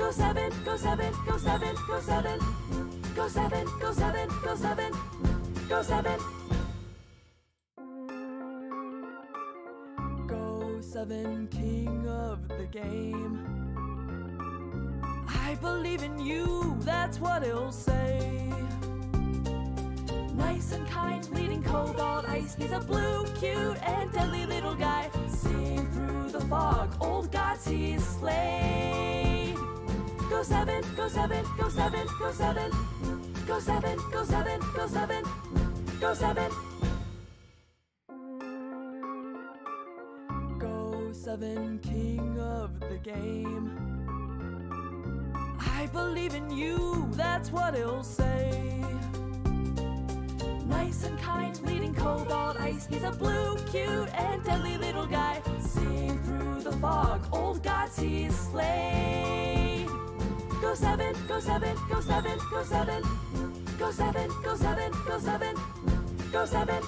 Go7, Go7, Go7, Go7, Go7, Go7, Go7, Go7. Go7, king of the game. I believe in you, that's what he'll say. Nice and kind, leading cobalt ice. He's a blue, cute, and deadly little guy. Seeing through the fog, old gods he's slayed. Go7, Go7, Go7, Go7, Go7, Go7, Go7, Go7. Go7, king of the game. I believe in you, that's what he'll say. Nice and kind, leading cobalt ice. He's a blue, cute, and deadly little guy. Seeing through the fog, old gods he's slayed. Go7, Go7, Go7, Go7, Go7, Go7, Go7, Go7.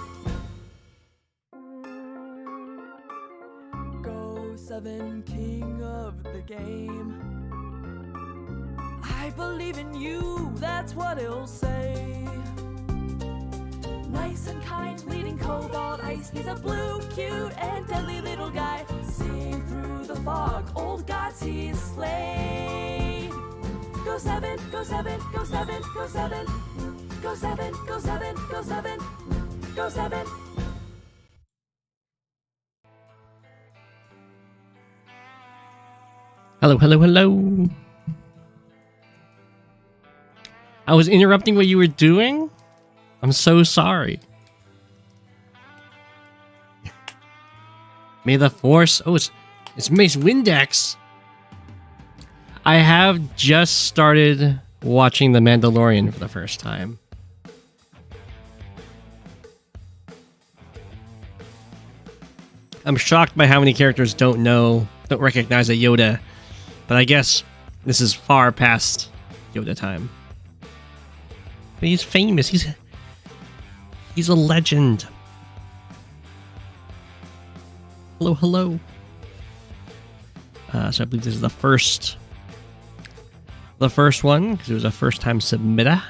Go7, king of the game. I believe in you, that's what he'll say. Nice and kind, leading cobalt ice. He's a blue, cute, and deadly little guy. Seeing through the fog, old gods he's slayed. Go7, Go7, Go7, Go7, Go7, Go7, Go7, Go7. Hello, hello, hello. I was interrupting what you were doing? I'm so sorry. May the force... Oh, it's Mace Windex. I have just started watching The Mandalorian for the first time. I'm shocked by how many characters don't recognize a Yoda. But I guess this is far past Yoda time. But he's famous. He's a legend. Hello, hello. So I believe this is the first one because it was a first-time submitter.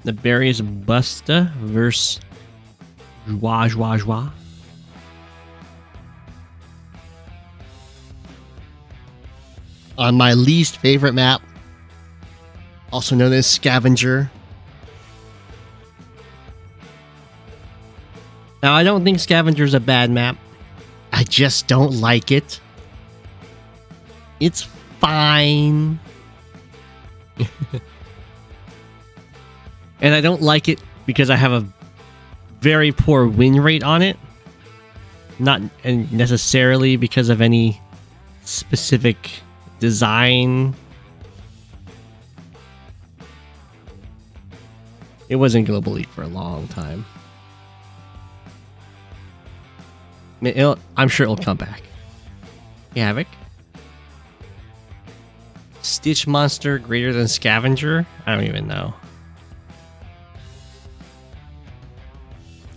Naberius Busta versus Juajuajua. On my least favorite map, also known as Scavenger. Now, I don't think Scavenger's a bad map. I just don't like it. It's fine. And I don't like it because I have a very poor win rate on it. Not necessarily because of any specific design. It was in Global League for a long time. I'm sure it'll come back. Havoc. Stitch monster greater than Scavenger? I don't even know.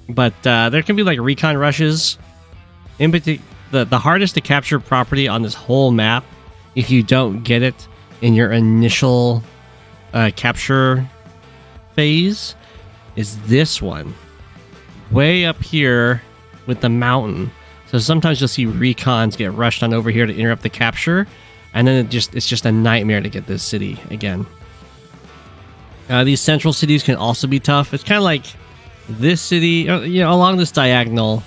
But there can be like recon rushes. In particular, the hardest to capture property on this whole map, if you don't get it in your initial capture phase, is this one. Way up here with the mountain. So sometimes you'll see recons get rushed on over here to interrupt the capture, and then it's just a nightmare to get this city again. These central cities can also be tough. It's kind of like this city, you know, along this diagonal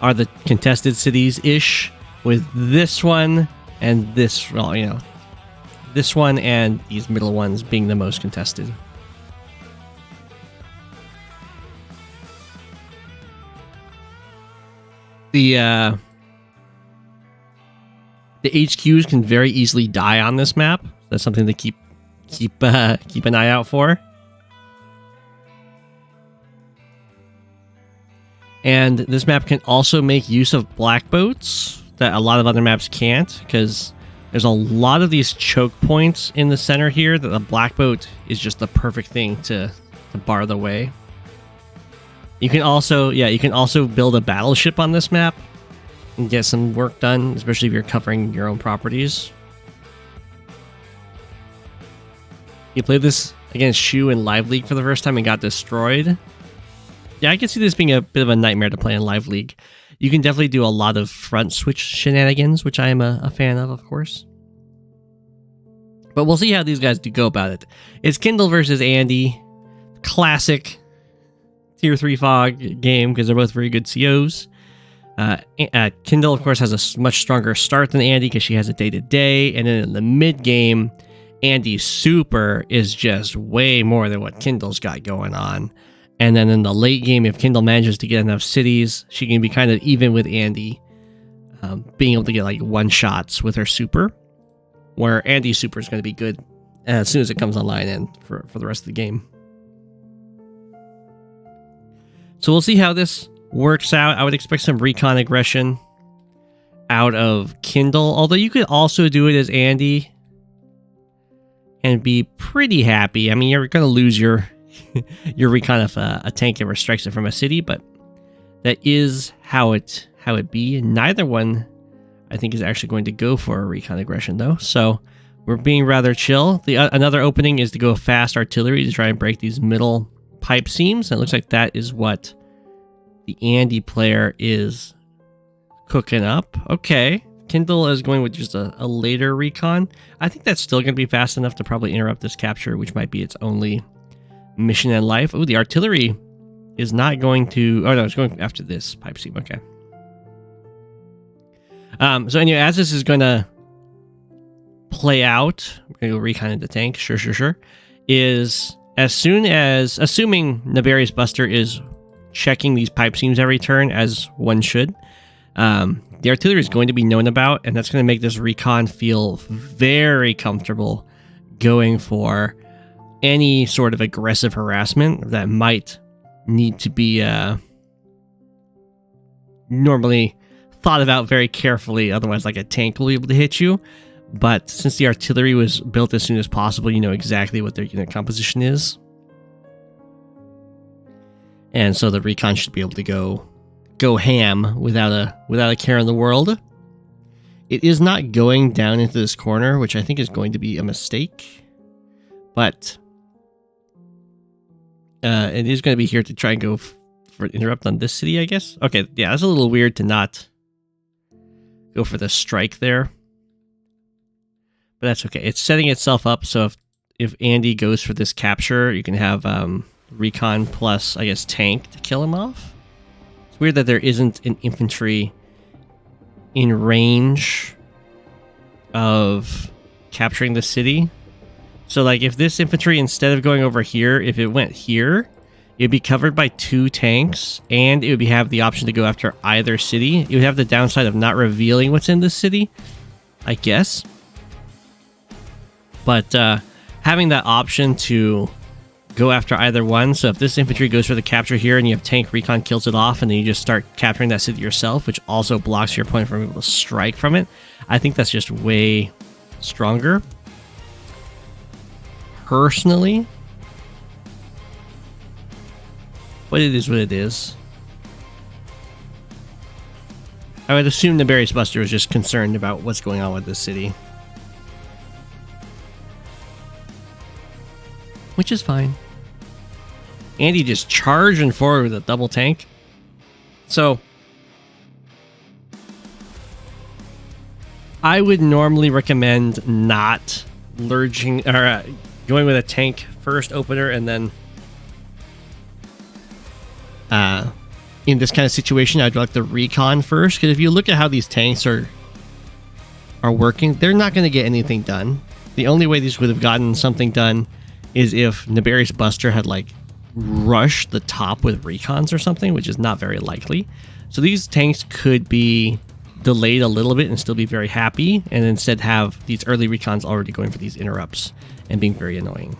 are the contested cities-ish, with this one and this, well, you know, this one and these middle ones being the most contested. The HQs can very easily die on this map. That's something to keep an eye out for. And this map can also make use of black boats that a lot of other maps can't, because there's a lot of these choke points in the center here that the black boat is just the perfect thing to bar the way. You can also build a battleship on this map, and get some work done, especially if you're covering your own properties. You played this against Shu in Live League for the first time and got destroyed. Yeah, I can see this being a bit of a nightmare to play in Live League. You can definitely do a lot of front switch shenanigans, which I am a fan of course. But we'll see how these guys do go about it. It's Kindle versus Andy. Classic Tier 3 Fog game, because they're both very good COs. Kindle, of course, has a much stronger start than Andy, because she has a day-to-day. And then in the mid-game, Andy's super is just way more than what Kindle's got going on. And then in the late game, if Kindle manages to get enough cities, she can be kind of even with Andy, being able to get like one-shots with her super, where Andy's super is going to be good as soon as it comes online and for the rest of the game. So we'll see how this works out. I would expect some recon aggression out of Kindle, although you could also do it as Andy and be pretty happy. I mean, you're going to lose your recon if a tank ever strikes it from a city, but that is how it be. Neither one, I think, is actually going to go for a recon aggression, though. So we're being rather chill. Another opening is to go fast artillery to try and break these middle pipe seams. And it looks like that is what the Andy player is cooking up. Okay. Kindle is going with just a later recon. I think that's still going to be fast enough to probably interrupt this capture, which might be its only mission in life. Oh, the artillery is not going to... Oh, no, it's going after this pipe seam. Okay. So anyway, as this is going to play out, I'm going to go recon into tank. Sure. Is as soon as... Assuming Naberius Buster is checking these pipe seams every turn, as one should, the artillery is going to be known about, and that's going to make this recon feel very comfortable going for any sort of aggressive harassment that might need to be normally thought about very carefully. Otherwise, like a tank will be able to hit you. But since the artillery was built as soon as possible, you know exactly what their unit composition is. And so the recon should be able to go ham without a care in the world. It is not going down into this corner, which I think is going to be a mistake. But it is going to be here to try and go for an interrupt on this city, I guess. Okay, yeah, that's a little weird to not go for the strike there. But that's okay. It's setting itself up so if Andy goes for this capture, you can have recon plus, I guess, tank to kill him off. It's weird that there isn't an infantry in range of capturing the city. So, like, if this infantry, instead of going over here, if it went here, it'd be covered by 2 tanks, and it would have the option to go after either city. It would have the downside of not revealing what's in this city, I guess. But having that option to go after either one, so if this infantry goes for the capture here and you have tank recon kills it off, and then you just start capturing that city yourself, which also blocks your opponent from being able to strike from it, I think that's just way stronger. Personally, but it is what it is. I would assume Naberius Buster was just concerned about what's going on with this city. Which is fine. Andy just charging forward with a double tank. So I would normally recommend not lurging or going with a tank first opener, and then in this kind of situation, I'd like the recon first, because if you look at how these tanks are working, they're not going to get anything done. The only way these would have gotten something done is if Naberius Buster had like rushed the top with recons or something, which is not very likely. So these tanks could be delayed a little bit and still be very happy, and instead have these early recons already going for these interrupts and being very annoying.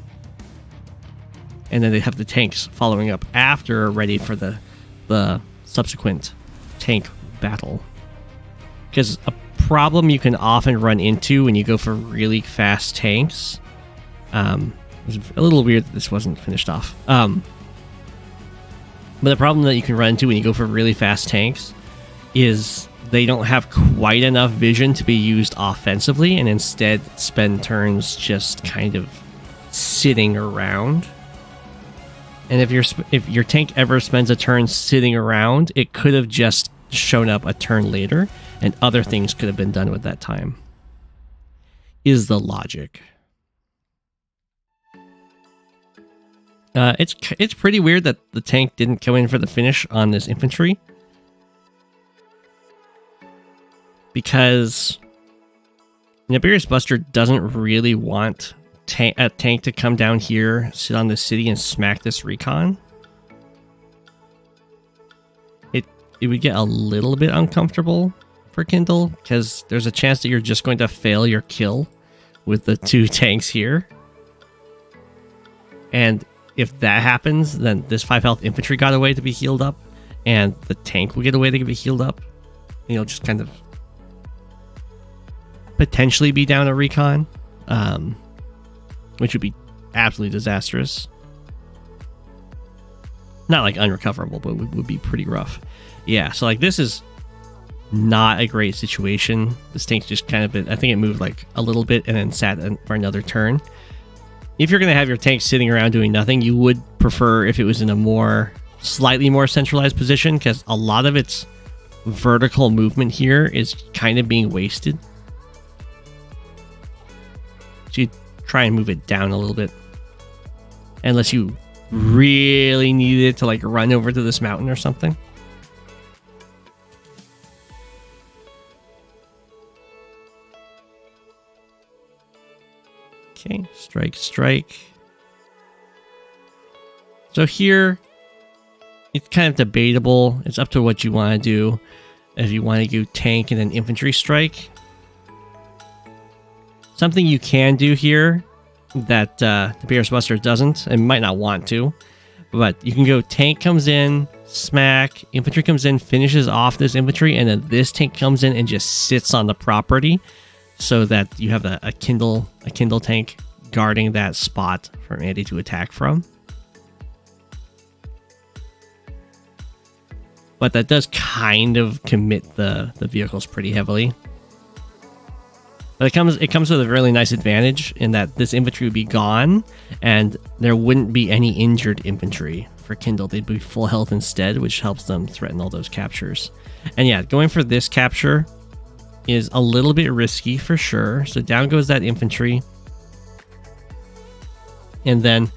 And then they have the tanks following up after, ready for the subsequent tank battle. Because a problem you can often run into when you go for really fast tanks, it's a little weird that this wasn't finished off, but the problem that you can run into when you go for really fast tanks is they don't have quite enough vision to be used offensively, and instead spend turns just kind of sitting around. And if your tank ever spends a turn sitting around, it could have just shown up a turn later, and other things could have been done with that time. Is the logic. It's pretty weird that the tank didn't come in for the finish on this infantry, because Naberius Buster doesn't really want a tank to come down here, sit on the city, and smack this recon. It would get a little bit uncomfortable for Kindle, because there's a chance that you're just going to fail your kill with the 2 tanks here. And if that happens, then this 5 health infantry got away to be healed up, and the tank will get away to be healed up. And you'll just kind of potentially be down a recon, which would be absolutely disastrous. Not like unrecoverable, but would be pretty rough. Yeah, so like this is not a great situation. This tank's just kind of been, I think it moved like a little bit and then sat for another turn. If you're going to have your tank sitting around doing nothing, you would prefer if it was in a slightly more centralized position, because a lot of its vertical movement here is kind of being wasted. So you try and move it down a little bit, unless you really needed it to like run over to this mountain or something. Okay, strike. So here, it's kind of debatable. It's up to what you want to do. If you want to do tank and then infantry strike. Something you can do here that the Naberius Buster doesn't, and might not want to, but you can go tank comes in, smack, infantry comes in, finishes off this infantry, and then this tank comes in and just sits on the property, so that you have a Kindle tank guarding that spot for Andy to attack from. But that does kind of commit the vehicles pretty heavily. But it comes with a really nice advantage in that this infantry would be gone, and there wouldn't be any injured infantry for Kindle. They'd be full health instead, which helps them threaten all those captures. And yeah, going for this capture is a little bit risky for sure. So down goes that infantry. And then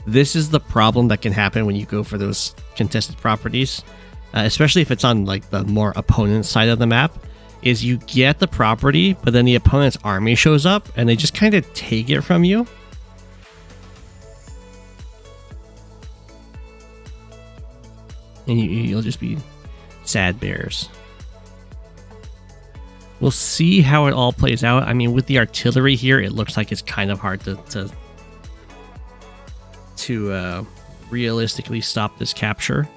this is the problem that can happen when you go for those contested properties, especially if it's on like the more opponent side of the map, is you get the property, but then the opponent's army shows up and they just kind of take it from you. And you'll just be sad bears. We'll see how it all plays out. I mean, with the artillery here, it looks like it's kind of hard to realistically stop this capture.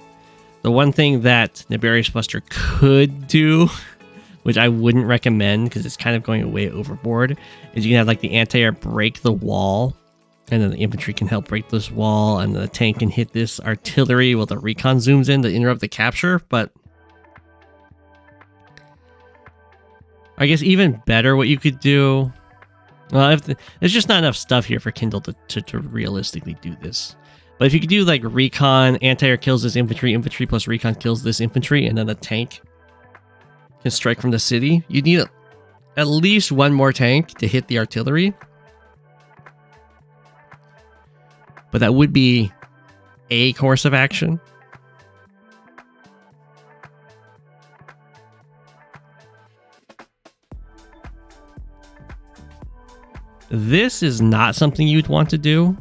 The one thing that Naberius Buster could do, which I wouldn't recommend because it's kind of going way overboard, is you can have like the anti-air break the wall, and then the infantry can help break this wall, and the tank can hit this artillery while the recon zooms in to interrupt the capture. But I guess even better what you could do, well, there's just not enough stuff here for Kindle to realistically do this. But if you could do like recon, anti-air kills this infantry, infantry plus recon kills this infantry, and then the tank can strike from the city, you need at least one more tank to hit the artillery. But that would be a course of action. This is not something you'd want to do,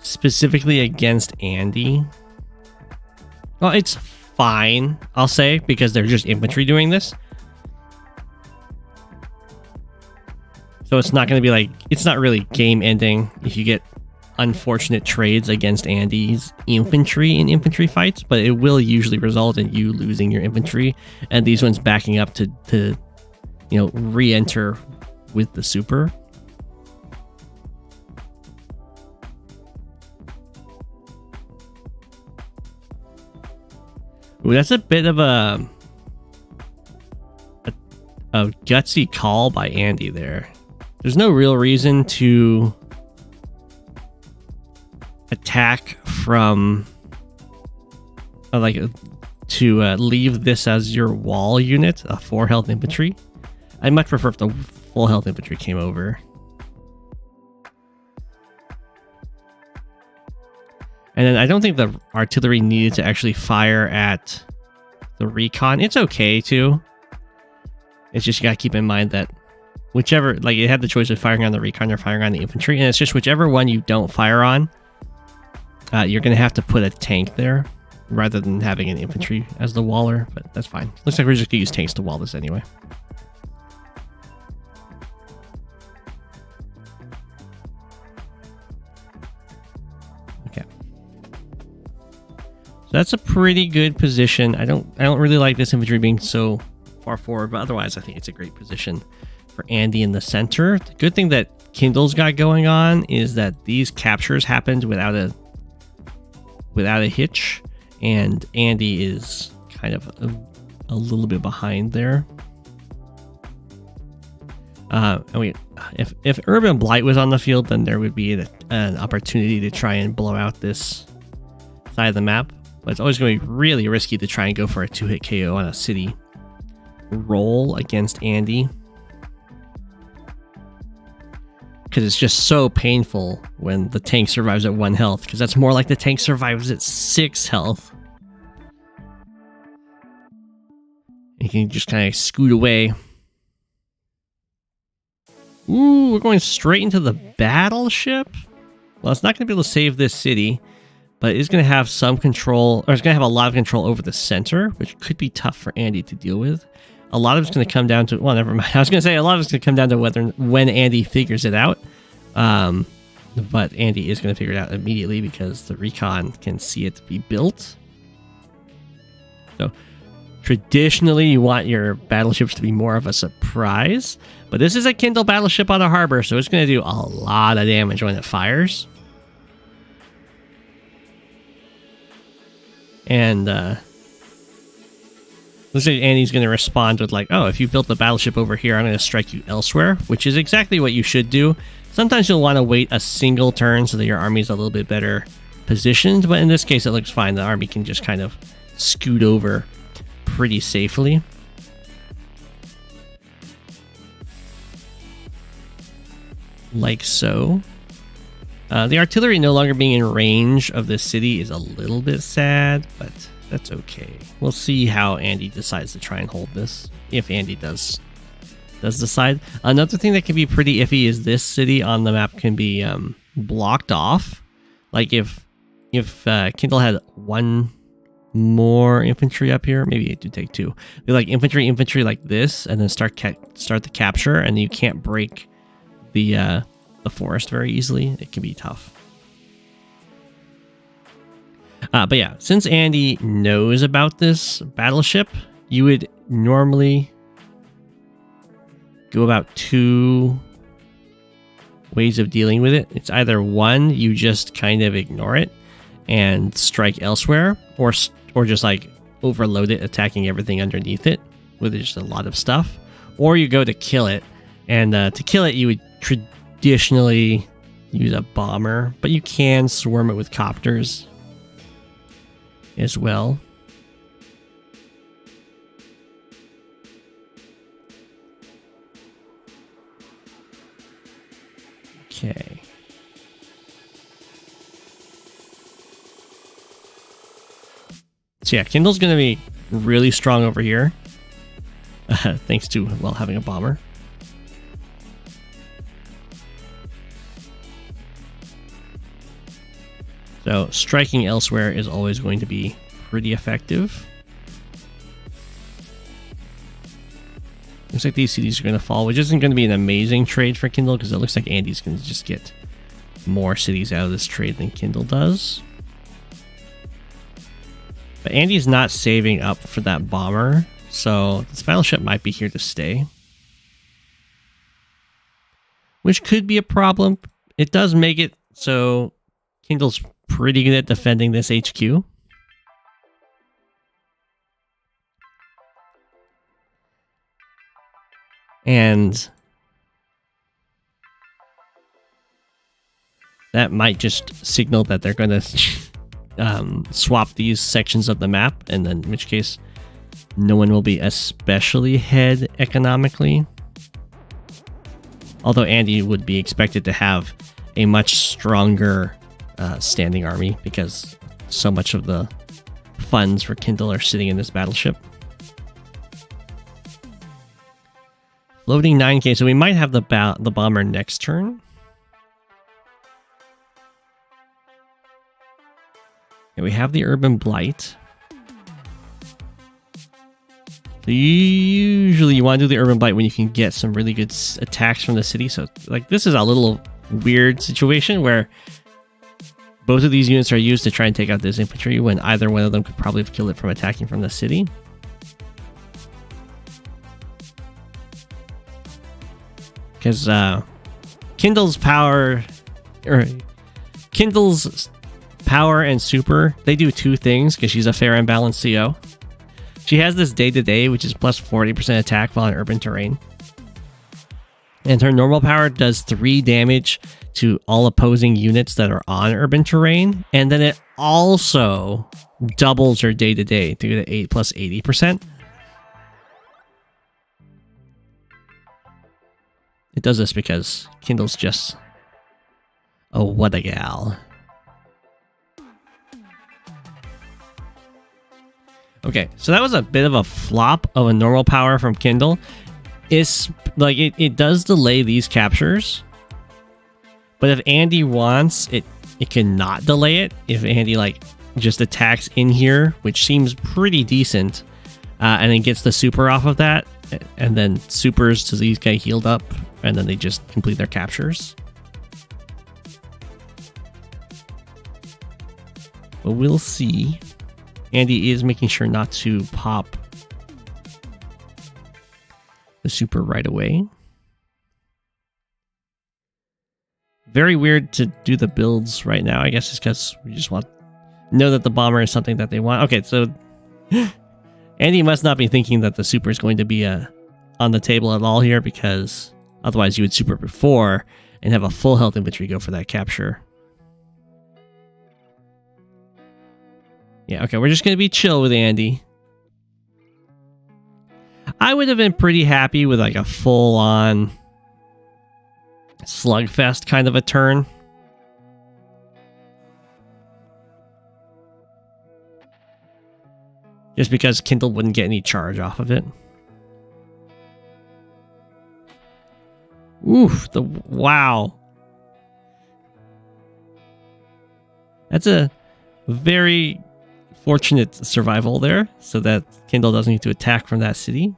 specifically against Andy. Well, it's fine, I'll say, because they're just infantry doing this. So it's not going to be like, it's not really game ending if you get unfortunate trades against Andy's infantry in infantry fights, but it will usually result in you losing your infantry and these ones backing up to you know, re-enter with the super. Ooh, that's a bit of a gutsy call by Andy there. There's no real reason to attack from leave this as your wall unit, a 4 health infantry. I'd much prefer if the full health infantry came over. And then I don't think the artillery needed to actually fire at the recon. It's okay too. It's just you gotta keep in mind that whichever, like, it had the choice of firing on the recon or firing on the infantry, and it's just whichever one you don't fire on, you're gonna have to put a tank there rather than having an infantry as the waller, but that's fine. Looks like we're just gonna use tanks to wall this anyway. Okay. So that's a pretty good position. I don't really like this infantry being so far forward, but otherwise I think it's a great position for Andy in the center. The good thing that Kindle's got going on is that these captures happened without a hitch, and Andy is kind of a little bit behind there. If Urban Blight was on the field, then there would be an opportunity to try and blow out this side of the map, but it's always going to be really risky to try and go for a 2-hit KO on a city roll against Andy, because it's just so painful when the tank survives at 1 health, because that's more like the tank survives at 6 health. You can just kind of scoot away. Ooh, we're going straight into the battleship. Well, it's not going to be able to save this city, but it's going to have some control, or it's going to have a lot of control over the center, which could be tough for Andy to deal with. A lot of it's going to come down to, well, never mind. I was going to say a lot of it's going to come down to when Andy figures it out. But Andy is going to figure it out immediately because the recon can see it be built. So traditionally, you want your battleships to be more of a surprise, but this is a Kindle battleship on a harbor, so it's going to do a lot of damage when it fires. And looks like Andy's going to respond with like, oh, if you built the battleship over here, I'm going to strike you elsewhere, which is exactly what you should do. Sometimes you'll want to wait a single turn so that your army's a little bit better positioned, but in this case it looks fine. The army can just kind of scoot over pretty safely. Like so. The artillery no longer being in range of the city is a little bit sad, but that's okay. We'll see how Andy decides to try and hold this, if Andy does decide. Another thing that can be pretty iffy is this city on the map can be blocked off. Like if Kindle had 1 more infantry up here, maybe it do take 2. Be like infantry like this, and then start the capture, and you can't break the forest very easily. It can be tough. But yeah, since Andy knows about this battleship, you would normally go about 2 ways of dealing with it. It's either 1, you just kind of ignore it and strike elsewhere, or just like overload it, attacking everything underneath it with just a lot of stuff, or you go to kill it, and to kill it you would traditionally use a bomber, but you can swarm it with copters as well. Okay. So yeah, Kindle's going to be really strong over here, thanks to, well, having a bomber. So striking elsewhere is always going to be pretty effective. Looks like these cities are going to fall, which isn't going to be an amazing trade for Kindle, because it looks like Andy's going to just get more cities out of this trade than Kindle does. But Andy's not saving up for that bomber, so this battleship might be here to stay, which could be a problem. It does make it so Kindle's pretty good at defending this HQ. And that might just signal that they're going to swap these sections of the map, and then in which case no one will be especially ahead economically. Although Andy would be expected to have a much stronger standing army because so much of the funds for Kindle are sitting in this battleship. Loading 9k, so we might have the bomber next turn. Okay, we have the Urban Blight. So usually you want to do the Urban Blight when you can get some really good attacks from the city. So like this is a little weird situation where both of these units are used to try and take out this infantry when either one of them could probably have killed it from attacking from the city. Because Kindle's power and super, they do two things because she's a fair and balanced CO. She has this day-to-day, which is plus 40% attack while in urban terrain. And her normal power does 3 damage to all opposing units that are on urban terrain. And then it also doubles her day-to-day to 8 plus 80%. It does this because Kindle's just a what a gal. Okay, so that was a bit of a flop of a normal power from Kindle. It's like it does delay these captures, but if Andy wants it, it cannot delay it. If Andy like just attacks in here, which seems pretty decent, and then gets the super off of that, and then supers to these guys healed up, and then they just complete their captures. But we'll see. Andy is making sure not to pop the super right away. Very weird to do the builds right now. I guess it's because we just know that the bomber is something that they want. Okay, so Andy must not be thinking that the super is going to be on the table at all here, because otherwise you would super before and have a full health infantry go for that capture. Yeah, okay, we're just going to be chill with Andy. I would have been pretty happy with like a full-on slugfest kind of a turn. Just because Kindle wouldn't get any charge off of it. Oof, wow. That's a very fortunate survival there, so that Kindle doesn't need to attack from that city.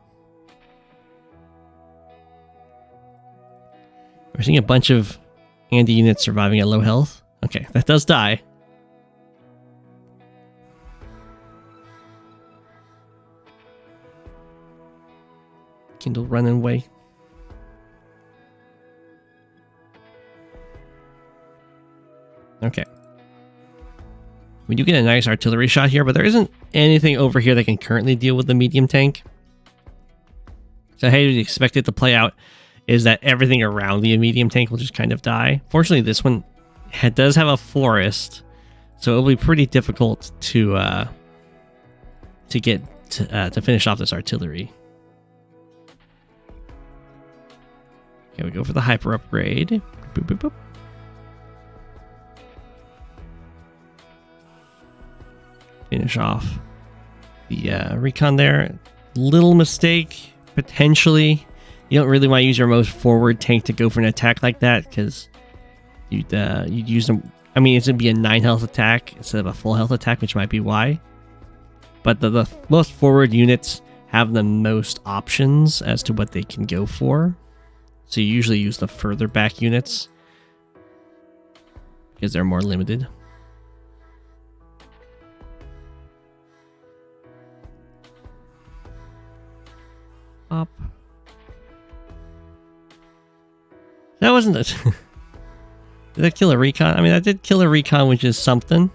We're seeing a bunch of Andy units surviving at low health. Okay, that does die. Kindle running away. Okay. We do get a nice artillery shot here, but there isn't anything over here that can currently deal with the medium tank. So how you'd expect it to play out is that everything around the medium tank will just kind of die. Fortunately, this one does have a forest, so it'll be pretty difficult to finish off this artillery. Okay, we go for the hyper upgrade. Boop, boop, boop. Finish off the recon there. Little mistake, potentially. You don't really want to use your most forward tank to go for an attack like that, because you'd use them. I mean, it's going to be a 9 health attack instead of a full health attack, which might be why. But the most forward units have the most options as to what they can go for. So you usually use the further back units because they're more limited. Up. That wasn't it. Did that kill a recon? I mean, that did kill a recon, which is something.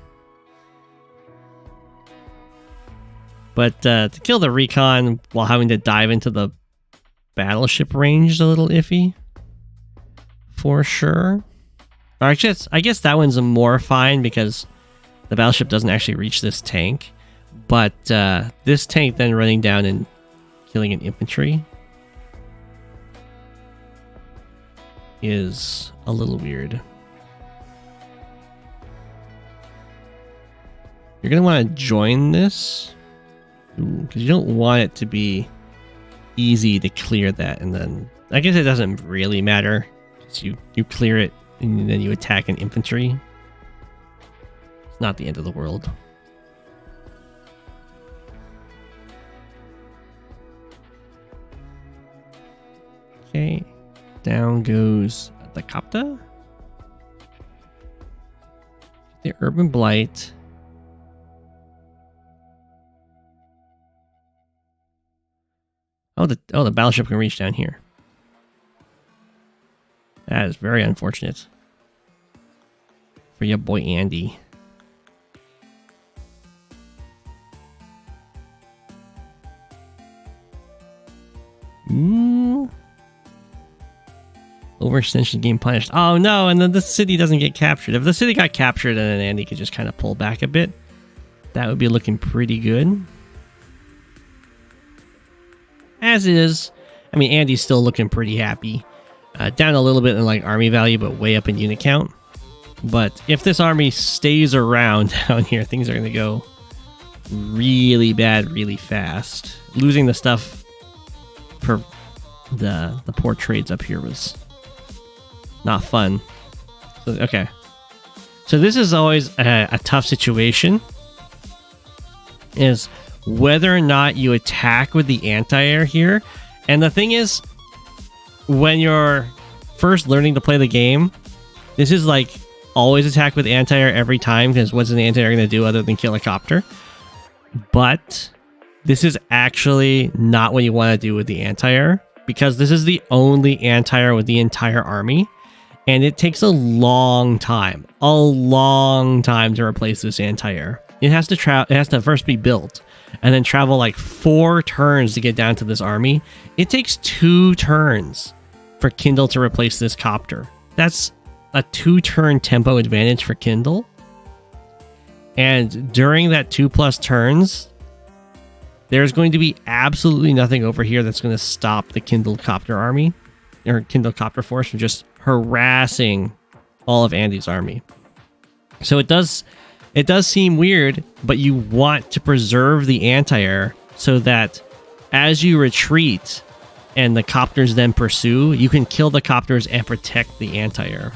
But to kill the recon while having to dive into the battleship range is a little iffy. For sure. Or I guess that one's more fine because the battleship doesn't actually reach this tank. But this tank then running down and killing an infantry is a little weird. You're going to want to join this because you don't want it to be easy to clear that. And then I guess it doesn't really matter because you clear it and then you attack an infantry. It's not the end of the world. Okay, down goes the Copta. The Urban Blight. Oh, the battleship can reach down here. That is very unfortunate for your boy Andy. Ooh. Overextension game punished. Oh no, and then the city doesn't get captured. If the city got captured and then Andy could just kind of pull back a bit, that would be looking pretty good. As is, I mean, Andy's still looking pretty happy. Down a little bit in like army value, but way up in unit count. But if this army stays around down here, things are going to go really bad really fast. Losing the stuff per the poor trades up here was not fun. So, okay. So this is always a tough situation. Is whether or not you attack with the anti-air here. And the thing is, when you're first learning to play the game, this is like always attack with anti-air every time, because what's an anti-air going to do other than kill a copter? But this is actually not what you want to do with the anti-air, because this is the only anti-air with the entire army, and it takes a long time to replace this anti-air. It has to first be built and then travel like 4 turns to get down to this army. It takes 2 turns for Kindle to replace this copter. That's a 2-turn tempo advantage for Kindle. And during that 2+ turns, there's going to be absolutely nothing over here that's going to stop the Kindle copter army or Kindle copter force from just harassing all of Andy's army. So it does seem weird, but you want to preserve the anti-air so that as you retreat and the copters then pursue, you can kill the copters and protect the anti-air.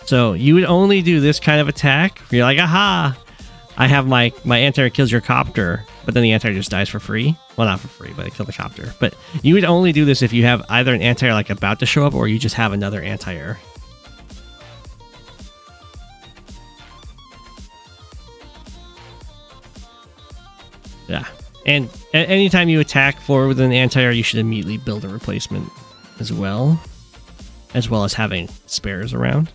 So you would only do this kind of attack. You're like, aha, I have my anti-air kills your copter, but then the anti-air just dies for free. Well, not for free, but it killed the copter. But you would only do this if you have either an anti-air like about to show up, or you just have another anti-air. Yeah. And anytime you attack forward with an anti-air, you should immediately build a replacement as well as having spares around.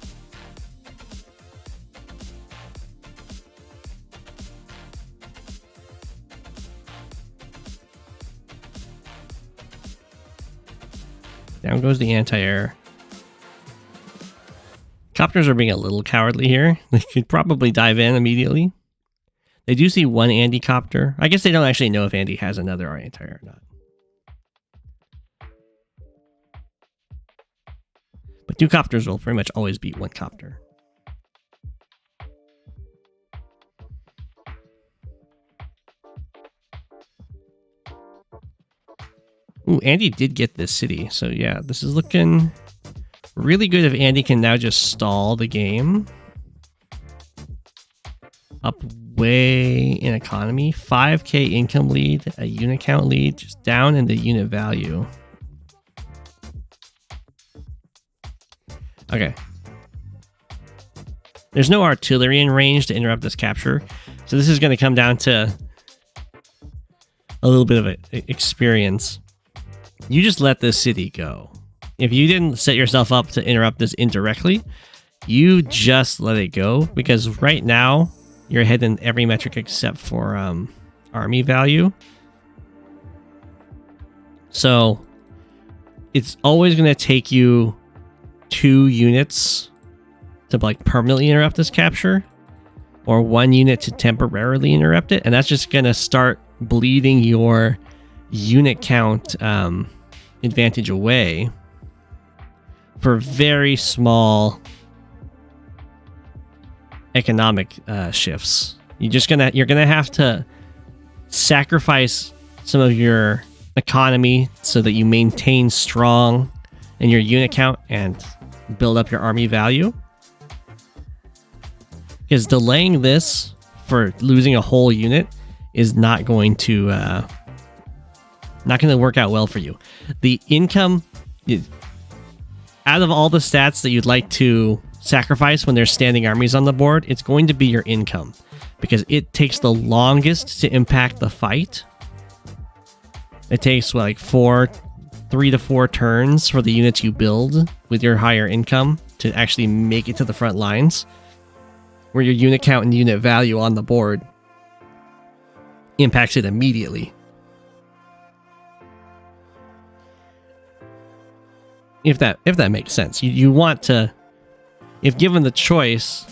Down goes the anti-air. Copters are being a little cowardly here. They could probably dive in immediately. They do see one Andy copter. I guess they don't actually know if Andy has another anti-air or not. But 2 copters will pretty much always beat 1 copter. Ooh, Andy did get this city. So yeah, this is looking really good if Andy can now just stall the game. Up way in economy. 5k income lead, a unit count lead, just down in the unit value. Okay. There's no artillery in range to interrupt this capture. So this is going to come down to a little bit of experience. You just let this city go. If you didn't set yourself up to interrupt this indirectly, you just let it go, because right now You're ahead in every metric except for army value. So it's always going to take you 2 units to like permanently interrupt this capture, or 1 unit to temporarily interrupt it, and that's just going to start bleeding your unit count advantage away for very small economic shifts. You're gonna have to sacrifice some of your economy so that you maintain strong in your unit count and build up your army value. Because delaying this for losing a whole unit is not going to work out well for you. The income, out of all the stats that you'd like to sacrifice when there's standing armies on the board, it's going to be your income, because it takes the longest to impact the fight. It takes like 3 to 4 turns for the units you build with your higher income to actually make it to the front lines, where your unit count and unit value on the board impacts it immediately. If that makes sense. You want to, if given the choice,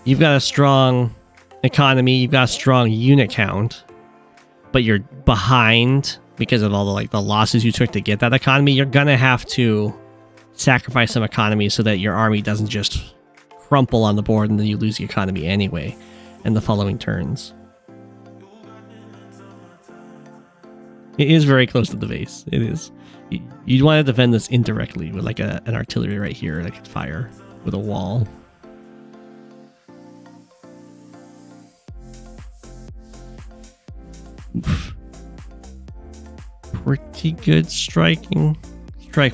you've got a strong economy, you've got a strong unit count, but you're behind because of all the losses you took to get that economy, you're gonna have to sacrifice some economy so that your army doesn't just crumple on the board and then you lose the economy anyway in the following turns. It is very close to the base. It is. You'd want to defend this indirectly with like an artillery right here that could fire with a wall. Oof. Pretty good strike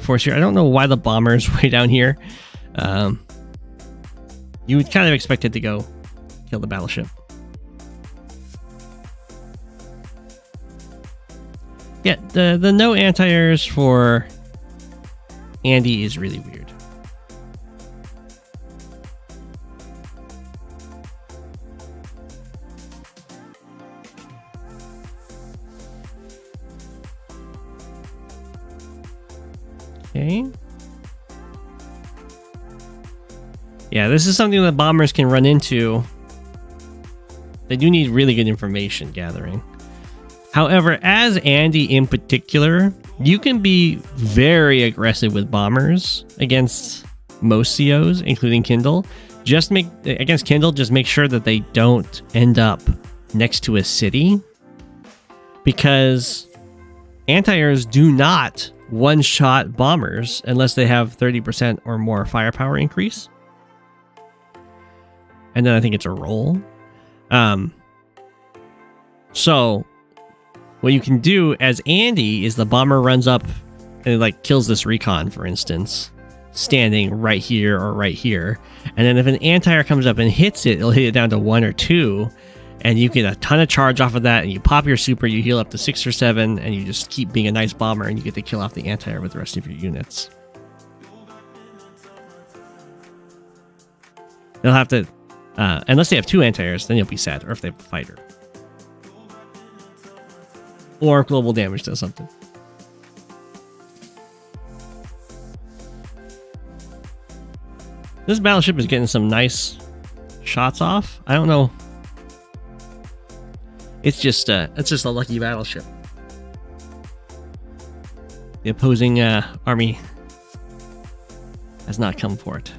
force here. I don't know why the bomber is way down here. You would kind of expect it to go kill the battleship. Yeah, the no anti-airs for Andy is really weird. Okay. Yeah, this is something that bombers can run into. They do need really good information gathering. However, as Andy in particular, you can be very aggressive with bombers against most COs, including Kindle. Against Kindle, just make sure that they don't end up next to a city, because anti-airs do not one-shot bombers unless they have 30% or more firepower increase. And then I think it's a roll. So what you can do as Andy is the bomber runs up and like kills this recon, for instance, standing right here or right here. And then if an anti-air comes up and hits it, it'll hit it down to 1 or 2. And you get a ton of charge off of that, and you pop your super, you heal up to 6 or 7, and you just keep being a nice bomber, and you get to kill off the anti-air with the rest of your units. They'll have to, unless they have 2 anti-airs, then you'll be sad, or if they have a fighter. Or global damage does something. This battleship is getting some nice shots off. I don't know. It's just a lucky battleship. The opposing army has not come for it.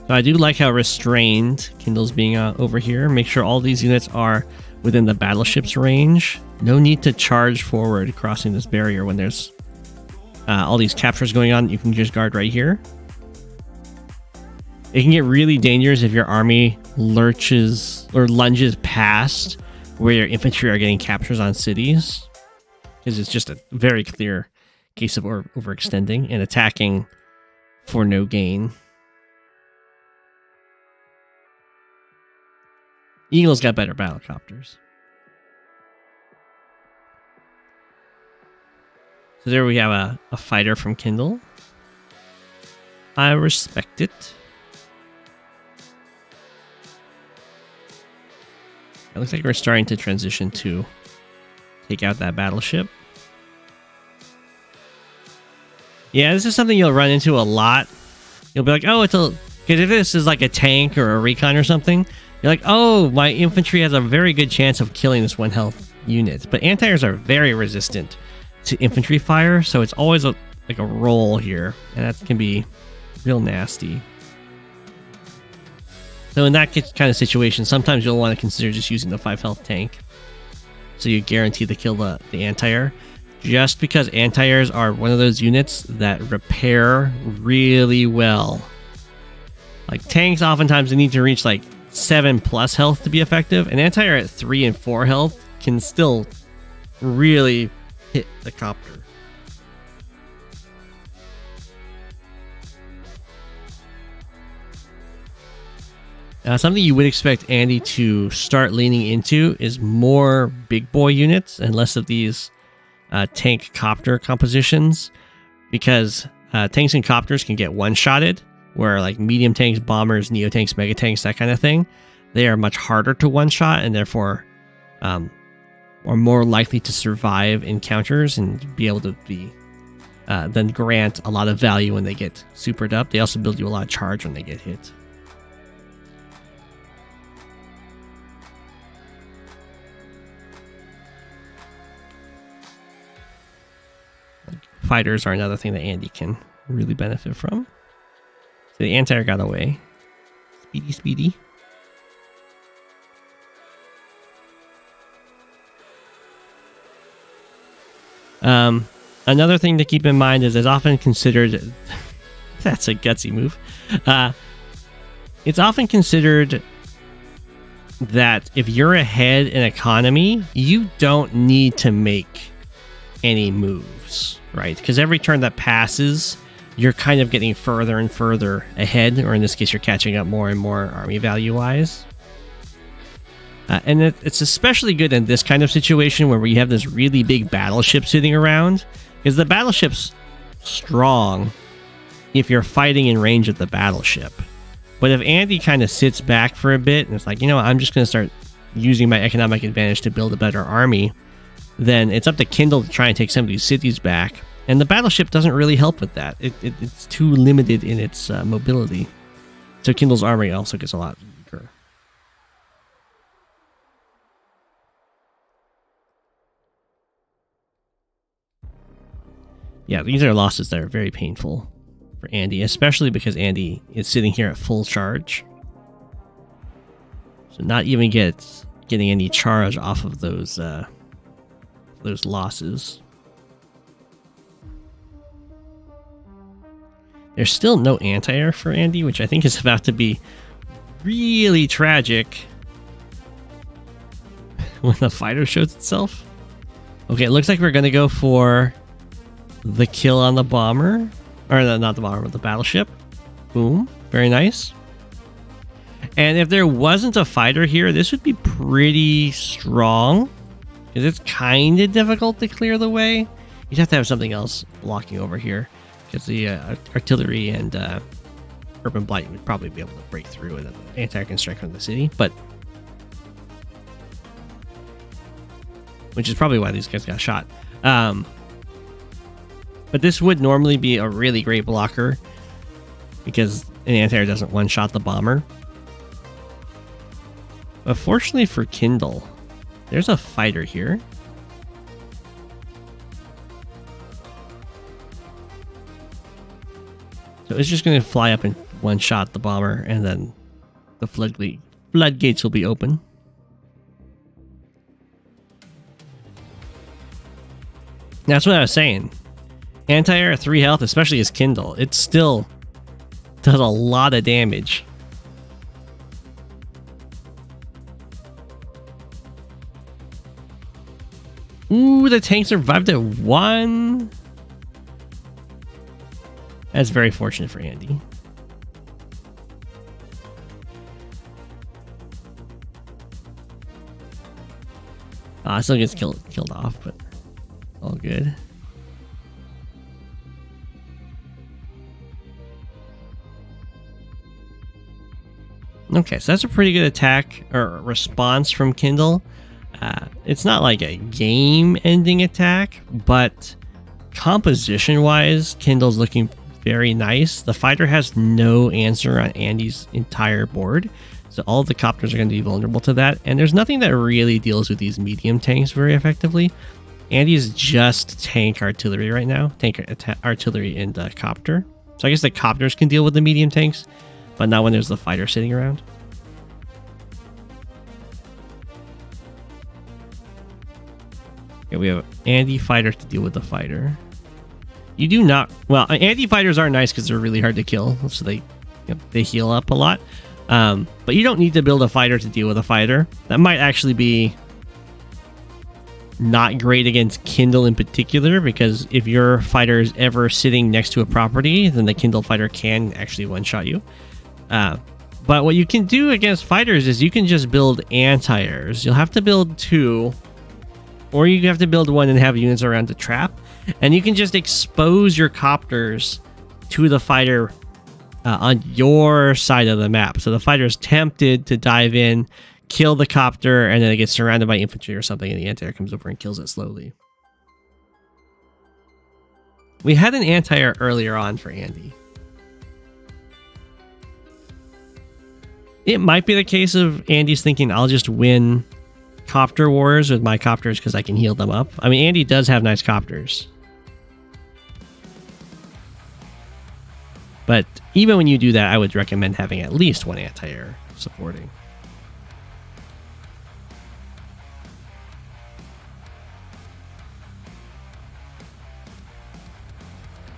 So I do like how restrained Kindle's being over here. Make sure all these units are within the battleship's range. No need to charge forward crossing this barrier when there's all these captures going on. You can just guard right here. It can get really dangerous if your army lurches or lunges past where your infantry are getting captures on cities, because it's just a very clear case of overextending and attacking for no gain. Eagle's got better battlecopters. So there we have a fighter from Kindle. I respect it. It looks like we're starting to transition to take out that battleship. Yeah, this is something you'll run into a lot. You'll be like, oh, it's a... Because if this is like a tank or a recon or something, you're like, oh, my infantry has a very good chance of killing this 1 health unit. But anti-airs are very resistant to infantry fire, so it's always like a roll here. And that can be real nasty. So in that kind of situation, sometimes you'll want to consider just using the 5 health tank. So you guarantee to kill the anti-air. Just because anti-airs are one of those units that repair really well. Like tanks, oftentimes they need to reach like 7+ health to be effective. An anti-air at 3 and 4 health can still really hit the copter. Something you would expect Andy to start leaning into is more big boy units and less of these tank copter compositions, because tanks and copters can get one-shotted, where like medium tanks, bombers, neo tanks, mega tanks, that kind of thing, they are much harder to one-shot and therefore are more likely to survive encounters and be able to be then grant a lot of value when they get supered up. They also build you a lot of charge when they get hit. Fighters are another thing that Andy can really benefit from. So the anti-air got away. Speedy, speedy. Another thing to keep in mind is it's often considered... That's a gutsy move. It's often considered that if you're ahead in economy, you don't need to make any moves, right? Because every turn that passes, you're kind of getting further and further ahead, or in this case, you're catching up more and more army value-wise. And it's especially good in this kind of situation where we have this really big battleship sitting around, because the battleship's strong if you're fighting in range of the battleship. But if Andy kind of sits back for a bit and it's like, you know what, I'm just going to start using my economic advantage to build a better army, then it's up to Kindle to try and take some of these cities back. And the battleship doesn't really help with that. It's too limited in its mobility. So Kindle's army also gets a lot weaker. Yeah, these are losses that are very painful for Andy, especially because Andy is sitting here at full charge. So not even getting any charge off of those losses. There's still no anti-air for Andy, which I think is about to be really tragic when the fighter shows itself. Okay, it looks like we're going to go for the kill on the bomber. Or not the bomber, but the battleship. Boom. Very nice. And if there wasn't a fighter here, this would be pretty strong, because it's kind of difficult to clear the way. You'd have to have something else blocking over here, because the artillery and urban blight would probably be able to break through, and the anti-air can strike from the city. But which is probably why these guys got shot. But this would normally be a really great blocker, because an anti-air doesn't one-shot the bomber. But fortunately for Kindle, there's a fighter here. So it's just going to fly up and one-shot the bomber, and then the floodgates will be open. That's what I was saying. Anti-air at 3 health, especially as Kindle, it still does a lot of damage. Ooh, the tank survived at 1. That's very fortunate for Andy. Still gets killed off, but all good. Okay, so that's a pretty good attack or response from Kindle. It's not like a game-ending attack, but composition-wise, Kindle's looking very nice. The fighter has no answer on Andy's entire board, so all of the copters are going to be vulnerable to that, and there's nothing that really deals with these medium tanks very effectively. Andy's just tank artillery right now, artillery and copter. So I guess the copters can deal with the medium tanks, but not when there's the fighter sitting around. Okay, we have Andy fighter to deal with the fighter. You do not... Well, Andy fighters are nice because they're really hard to kill, so they heal up a lot. But you don't need to build a fighter to deal with a fighter. That might actually be not great against Kindle in particular, because if your fighter is ever sitting next to a property, then the Kindle fighter can actually one-shot you. But what you can do against fighters is you can just build anti-airs. You'll have to build 2, or you have to build 1 and have units around to trap. And you can just expose your copters to the fighter on your side of the map. So the fighter is tempted to dive in, kill the copter, and then it gets surrounded by infantry or something, and the anti-air comes over and kills it slowly. We had an anti-air earlier on for Andy. It might be the case of Andy's thinking, I'll just win copter wars with my copters because I can heal them up. I mean, Andy does have nice copters. But even when you do that, I would recommend having at least 1 anti-air supporting.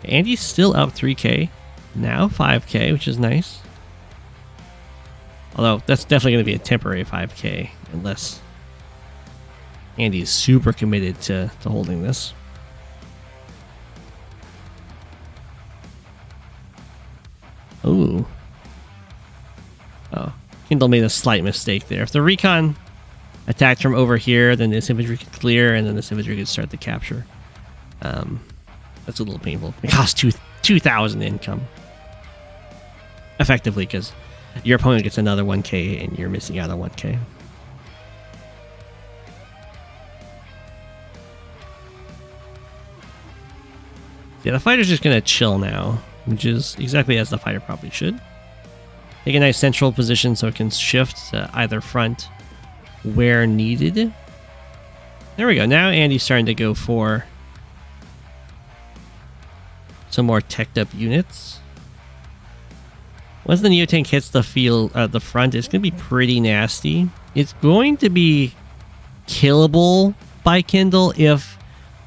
Andy's still up 3k, now 5k, which is nice. Although that's definitely going to be a temporary 5k, unless Andy's super committed to holding this. Ooh. Oh, Kindle made a slight mistake there. If the recon attacked from over here, then this infantry could clear, and then this infantry could start the capture. That's a little painful. It costs 2,000 income. Effectively, because your opponent gets another 1k and you're missing out on 1k. Yeah, the fighter's just going to chill now, which is exactly as the fighter probably should. Take a nice central position so it can shift to either front where needed. There we go. Now Andy's starting to go for some more teched up units. Once the Neotank hits the field, the front, it's going to be pretty nasty. It's going to be killable by Kindle if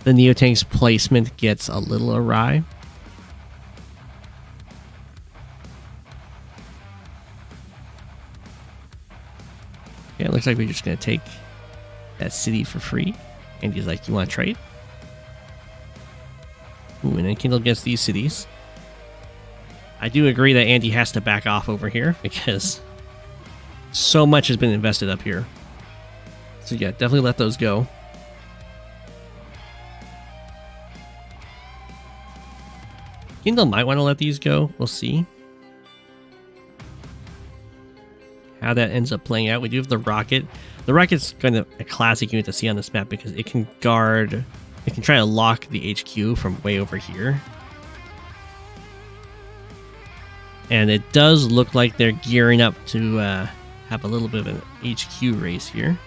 the Neotank's placement gets a little awry. Okay, it looks like we're just going to take that city for free. And he's like, you want to trade? Ooh, and then Kindle gets these cities. I do agree that Andy has to back off over here because so much has been invested up here. So yeah, definitely let those go. Kindle might want to let these go. We'll see how that ends up playing out. We do have the rocket. The rocket's kind of a classic unit to see on this map because it can guard... It can try to lock the HQ from way over here. And it does look like they're gearing up to have a little bit of an HQ race here.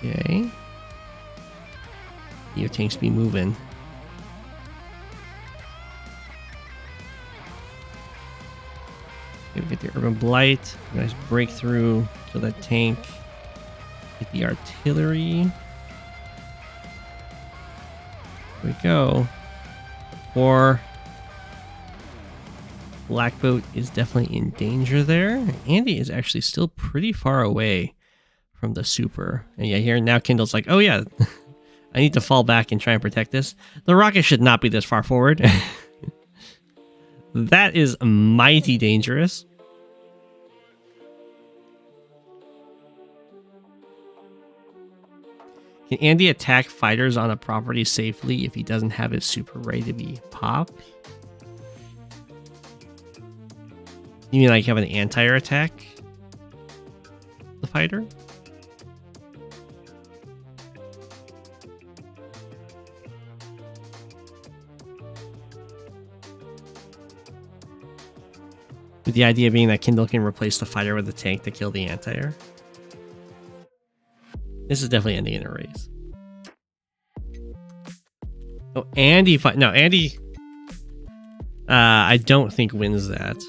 Okay. Your tanks be moving. We get the Urban Blight. Nice breakthrough to that tank. Get the artillery. Here we go. Or Black Boat is definitely in danger there. Andy is actually still pretty far away from the super. And yeah, here now Kindle's like, oh yeah, I need to fall back and try and protect this. The rocket should not be this far forward. That is mighty dangerous. Can Andy attack fighters on a property safely if he doesn't have his super ready to be popped? You mean like have an anti-air attack? The fighter? With the idea being that Kindle can replace the fighter with a tank to kill the anti-air. This is definitely ending in a race. Oh, Andy fight. No, Andy. I don't think wins that.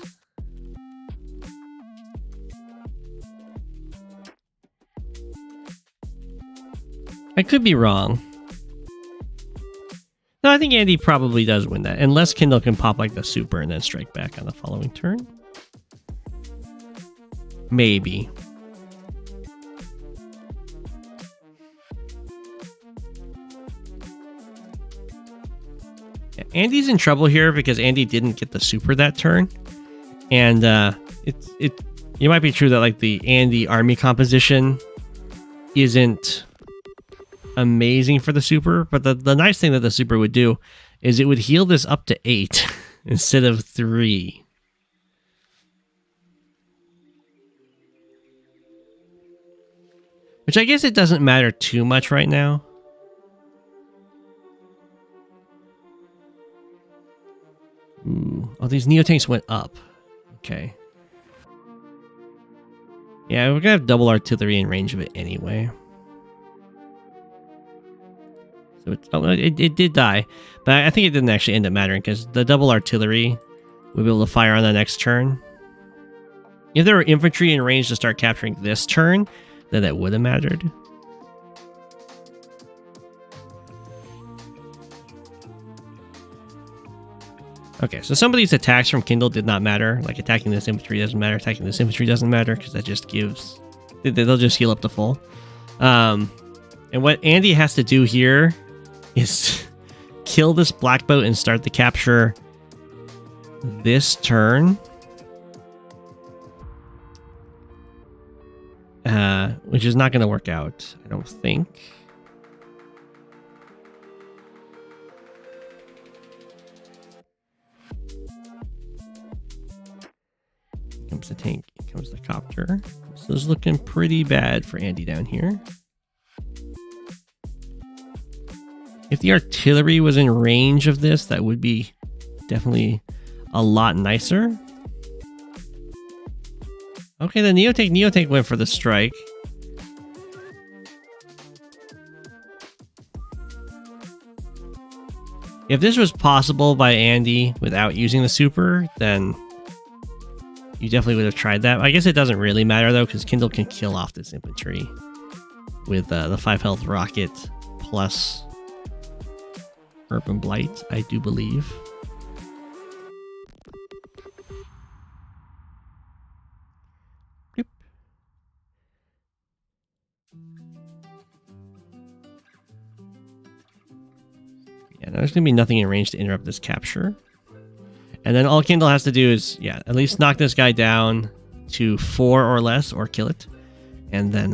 I could be wrong. No, I think Andy probably does win that, unless Kindle can pop like the super and then strike back on the following turn. Maybe. Yeah, Andy's in trouble here because Andy didn't get the super that turn, and it might be true that like the Andy army composition isn't amazing for the super, but the nice thing that the super would do is it would heal this up to 8 instead of 3. Which I guess it doesn't matter too much right now. Ooh. Oh, these Neotanks went up. Okay. Yeah, we're gonna have double artillery in range of it anyway. So it did die, but I think it didn't actually end up mattering because the double artillery will be able to fire on the next turn. If there were infantry in range to start capturing this turn, then that would have mattered. Okay, so some of these attacks from Kindle did not matter. Like attacking this infantry doesn't matter. Attacking this infantry doesn't matter because that just gives... They'll just heal up to full. And what Andy has to do here is kill this black boat and start the capture this turn. Which is not going to work out, I don't think. Here comes the tank, here comes the copter. This is looking pretty bad for Andy down here. If the artillery was in range of this, that would be definitely a lot nicer. Okay, the Neotank went for the strike. If this was possible by Andy without using the super, then you definitely would have tried that. I guess it doesn't really matter though, because Kindle can kill off this infantry with the 5 health rocket plus Urban Blight, I do believe. Yep. Yeah, there's going to be nothing in range to interrupt this capture. And then all Kindle has to do is, yeah, at least knock this guy down to 4 or less, or kill it. And then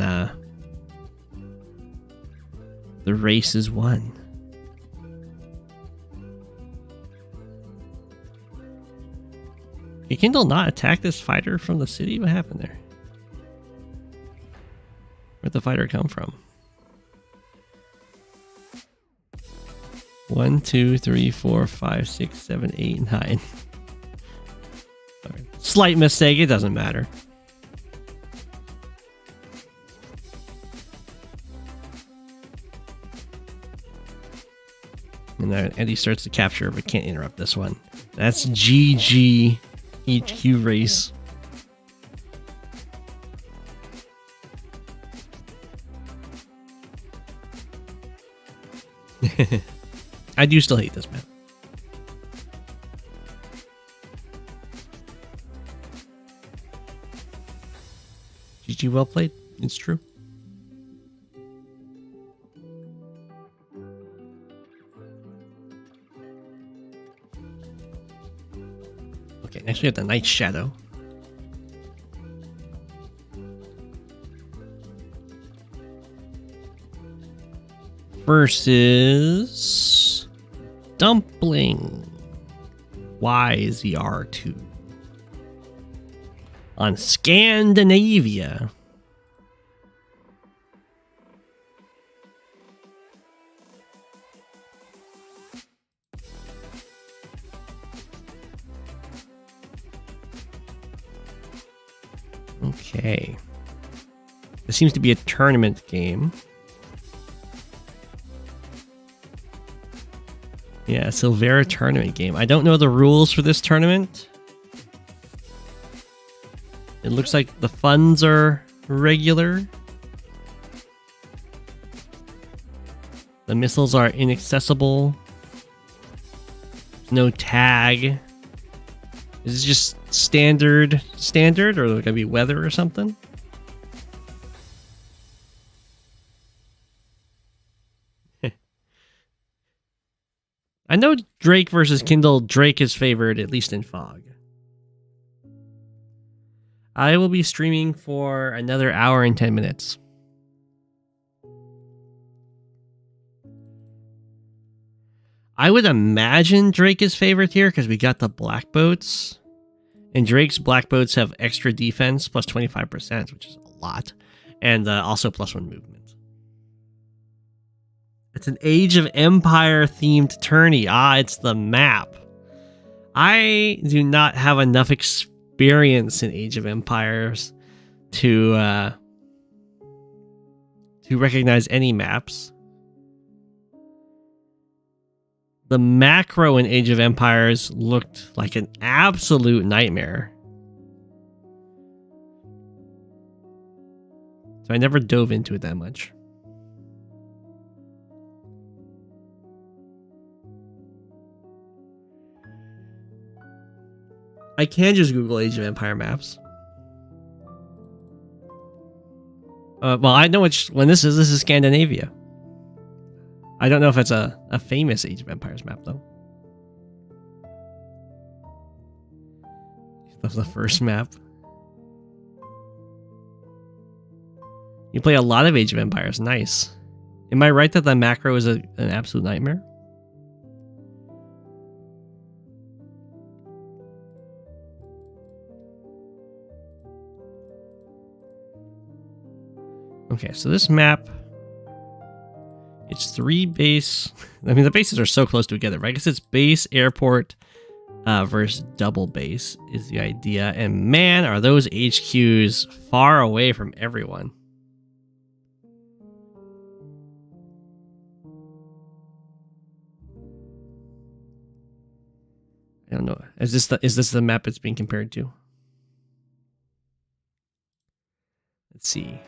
the race is won. Did Kindle not attack this fighter from the city? What happened there? Where'd the fighter come from? 1, 2, 3, 4, 5, 6, 7, 8, 9. Sorry. Slight mistake, it doesn't matter. And then Andy starts to capture, but can't interrupt this one. That's GG HQ race. I do still hate this map. GG, well played. It's true. Okay, next we have the Night Shadow. versus Dumpling YZR2 on Scandinavia. Okay. This seems to be a tournament game. Yeah, Silvera tournament game. I don't know the rules for this tournament. It looks like the funds are regular. The missiles are inaccessible. No tag. Is this just standard, or is it gonna be weather or something? I know Drake versus Kindle. Drake is favored, at least in Fog. I will be streaming for another hour and 10 minutes. I would imagine Drake is favored here because we got the black boats. And Drake's black boats have extra defense, plus 25%, which is a lot. And also plus 1 movement. It's an Age of Empire themed tourney. Ah, it's the map. I do not have enough experience in Age of Empires to recognize any maps. The macro in Age of Empires looked like an absolute nightmare. So I never dove into it that much. I can just Google Age of Empire maps. Well, I know which one this is. This is Scandinavia. I don't know if it's a famous Age of Empires map, though. The first map. You play a lot of Age of Empires. Nice. Am I right that the macro is an absolute nightmare? Okay, so this map, it's 3 base. I mean, the bases are so close together, right? I guess it's base, airport, versus double base is the idea. And man, are those HQs far away from everyone. I don't know. Is this the map it's being compared to? Let's see.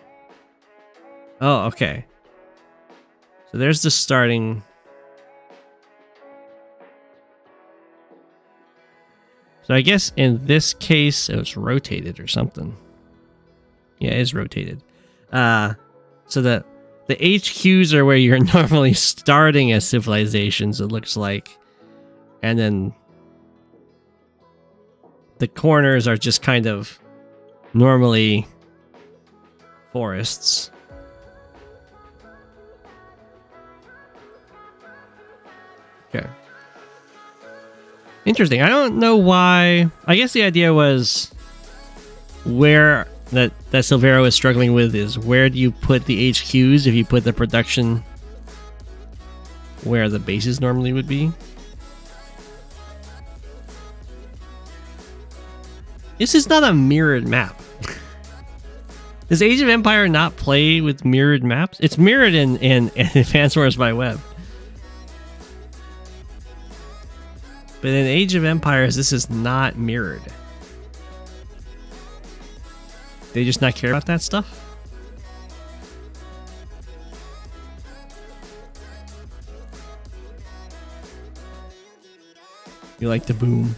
Oh, okay. So there's the starting. So I guess in this case it was rotated or something. Yeah, it is rotated. So the HQs are where you're normally starting as civilizations, it looks like. And then the corners are just kind of normally forests. Okay. Interesting. I don't know why. I guess the idea was where that Silvera is struggling with is where do you put the HQs if you put the production where the bases normally would be. This is not a mirrored map. Does Age of Empire not play with mirrored maps? It's mirrored in Advance Wars by Web. But in Age of Empires, this is not mirrored. They just not care about that stuff? You like the boom.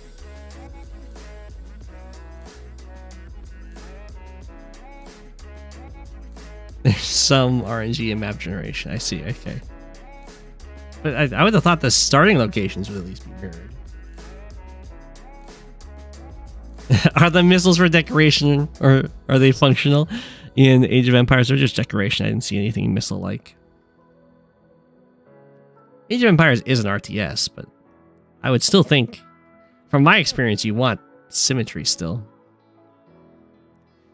There's some RNG in map generation. I see, okay. But I would have thought the starting locations would at least be mirrored. Are the missiles for decoration, or are they functional? In Age of Empires, they're just decoration. I didn't see anything missile-like. Age of Empires is an RTS, but I would still think, from my experience, you want symmetry still.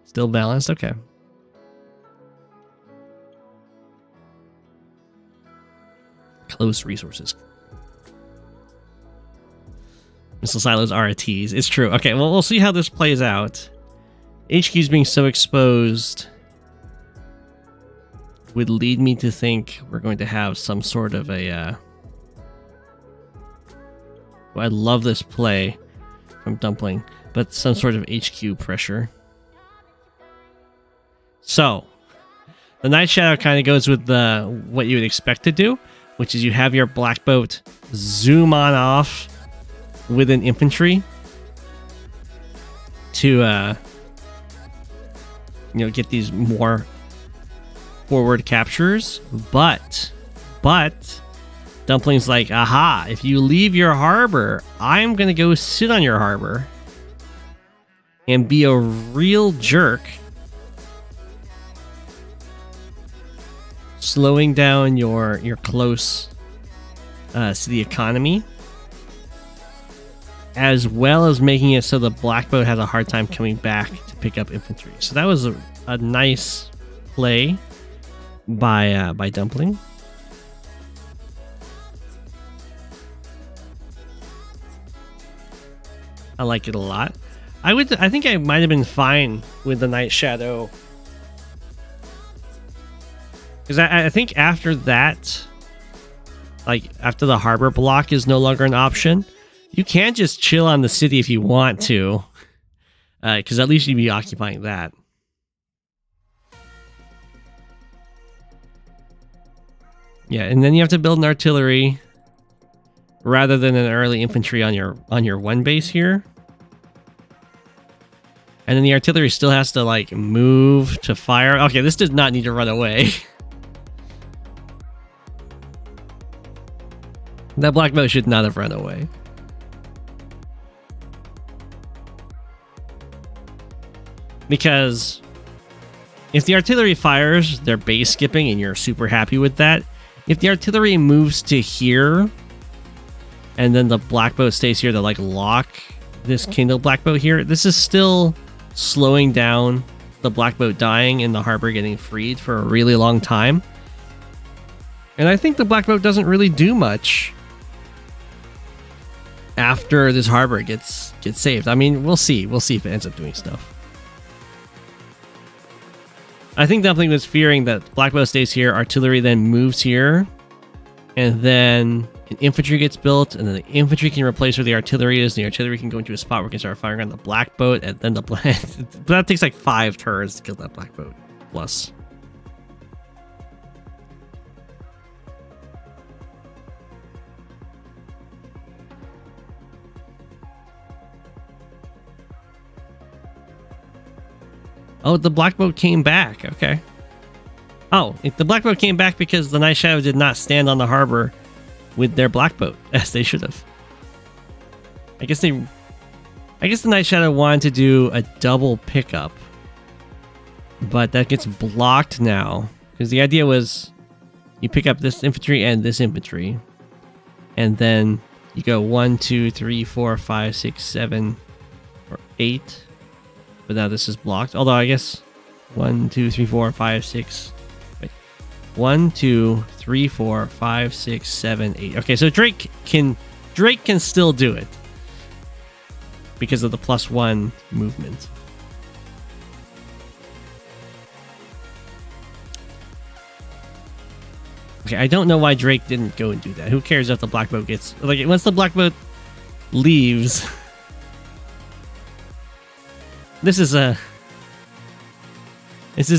Still balanced? Okay. Close resources. Missile silos are a tease. It's true. Okay, well, we'll see how this plays out. HQ's being so exposed would lead me to think we're going to have some sort of a... well, I love this play from Dumpling, but some sort of HQ pressure. So, the Night Shadow kind of goes with what you would expect to do, which is you have your black boat zoom on off with an infantry to get these more forward captures, but Dumpling's like, aha, if you leave your harbor, I'm gonna go sit on your harbor and be a real jerk, slowing down your close city economy, as well as making it so the black boat has a hard time coming back to pick up infantry. So that was a nice play by Dumpling. I like it a lot. I think I might have been fine with the Night Shadow, because I think after that, like after the harbor block is no longer an option, you can just chill on the city if you want to, because at least you'd be occupying that. Yeah, and then you have to build an artillery rather than an early infantry on your one base here. And then the artillery still has to like move to fire. Okay, this does not need to run away. That black boat should not have run away. Because if the artillery fires, they're base skipping and you're super happy with that. If the artillery moves to here and then the black boat stays here to like lock this Kindle black boat here, this is still slowing down the black boat dying and the harbor getting freed for a really long time. And I think the black boat doesn't really do much after this harbor gets saved. I mean, we'll see. We'll see if it ends up doing stuff. I think Dumpling was fearing that black boat stays here, artillery then moves here, and then an infantry gets built, and then the infantry can replace where the artillery is, and the artillery can go into a spot where we can start firing on the black boat, and then but that takes like 5 turns to kill that black boat, plus. Oh, the black boat came back. Okay. Oh, the black boat came back because the Night Shadow did not stand on the harbor with their black boat, as they should have. I guess the Night Shadow wanted to do a double pickup, but that gets blocked now because the idea was you pick up this infantry and this infantry, and then you go 1, 2, 3, 4, 5, 6, 7, or 8. But now this is blocked. Although I guess 1, 2, 3, 4, 5, 6. Wait. 1, 2, 3, 4, 5, 6, 7, 8. Okay, so Drake can still do it because of the +1 movement. Okay, I don't know why Drake didn't go and do that. Who cares if the black boat gets like once the black boat leaves. This is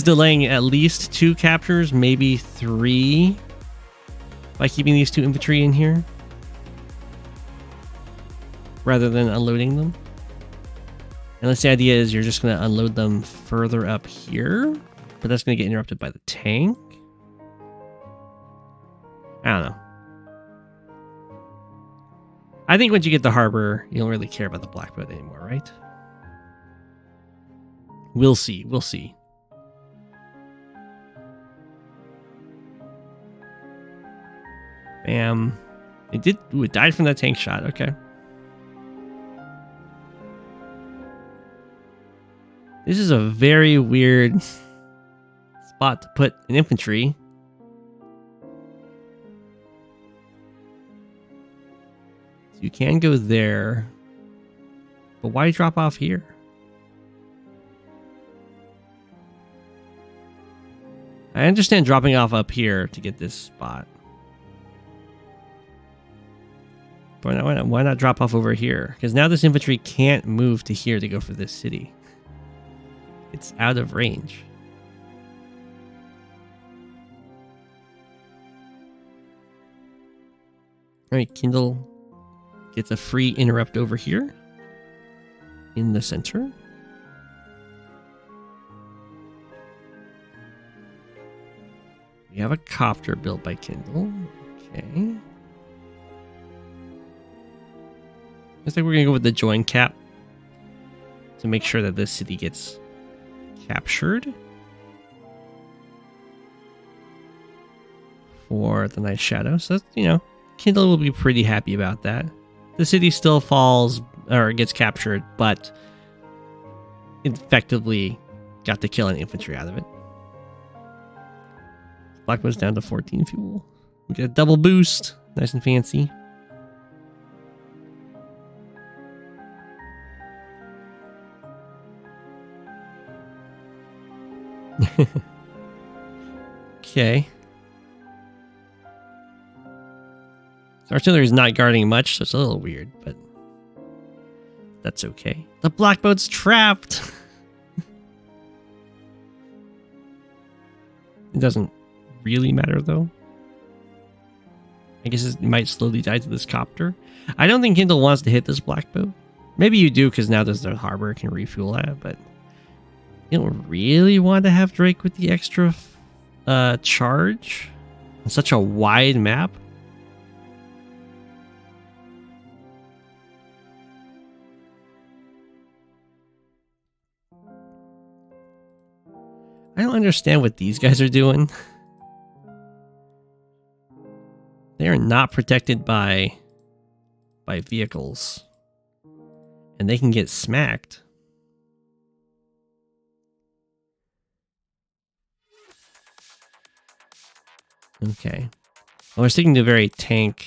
delaying at least 2 captures, maybe 3, by keeping these 2 infantry in here rather than unloading them. Unless the idea is you're just going to unload them further up here, but that's going to get interrupted by the tank. I don't know. I think once you get the harbor, you don't really care about the black boat anymore, right? We'll see. We'll see. Bam. It did. Ooh, it died from that tank shot. Okay. This is a very weird spot to put an infantry. So you can go there. But why drop off here? I understand dropping off up here to get this spot. But why not drop off over here? Because now this infantry can't move to here to go for this city. It's out of range. Alright, Kindle gets a free interrupt over here. In the center. We have a copter built by Kindle. Okay. Looks like we're gonna go with the join cap to make sure that this city gets captured for the Night Shadow. So, you know, Kindle will be pretty happy about that. The city still falls or gets captured, but effectively got to kill an infantry out of it. Black was down to 14 fuel. We get a double boost. Nice and fancy. Okay. So artillery is not guarding much, so it's a little weird, but that's okay. The black boat's trapped. It doesn't really matter though. I guess it might slowly die to this copter. I don't think Kindle wants to hit this black boat. Maybe you do because now there's the harbor, can refuel at, but you don't really want to have Drake with the extra charge on such a wide map. I don't understand what these guys are doing. They are not protected by vehicles. And they can get smacked. Okay. Well, we're sticking to a very tank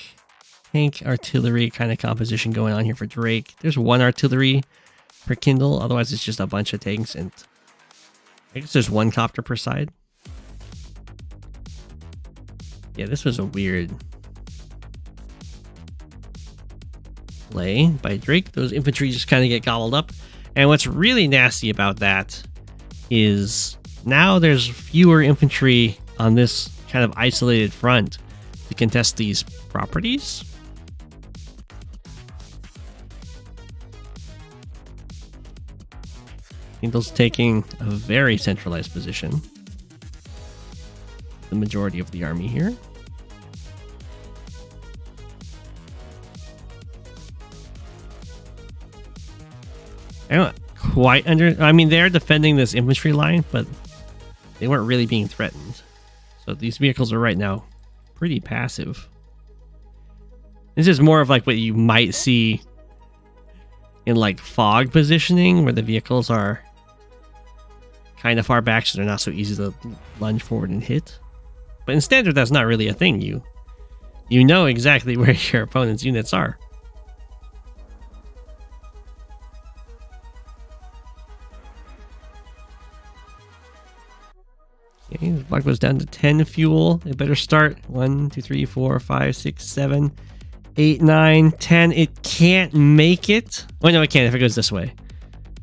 artillery kind of composition going on here for Drake. There's one artillery per Kindle. Otherwise, it's just a bunch of tanks, and I guess there's one copter per side. Yeah, this was a weird play by Drake. Those infantry just kind of get gobbled up. And what's really nasty about that is now there's fewer infantry on this kind of isolated front to contest these properties. Kindle's taking a very centralized position. The majority of the army here. I don't quite I mean, they're defending this infantry line, but they weren't really being threatened. So these vehicles are right now pretty passive. This is more of like what you might see in like fog positioning, where the vehicles are kind of far back, so they're not so easy to lunge forward and hit. But in standard, that's not really a thing. You know exactly where your opponent's units are. Okay, the block goes down to 10 fuel. It better start. 1, 2, 3, 4, 5, 6, 7, 8, 9, 10. It can't make it. Oh, no, it can if it goes this way.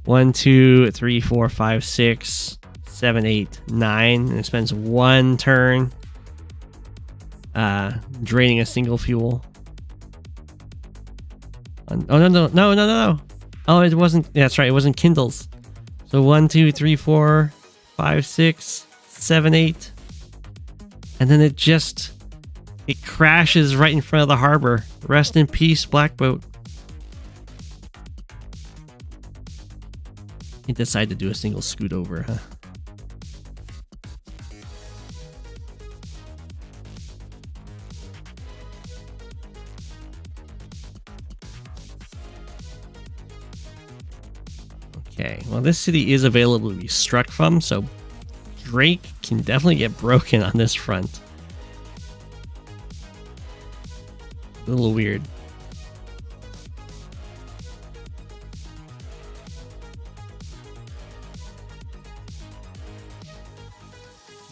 1, 2, 3, 4, 5, 6, 7, 8, 9. And it spends one turn draining a single fuel. Oh, no. Oh, it wasn't. Yeah, that's right. It wasn't Kindle's. So 1, 2, 3, 4, 5, 6, 7, 8. And then it crashes right in front of the harbor. Rest in peace, Black Boat. He decided to do a single scoot over, huh? Okay, well, this city is available to be struck from, so Drake can definitely get broken on this front. A little weird.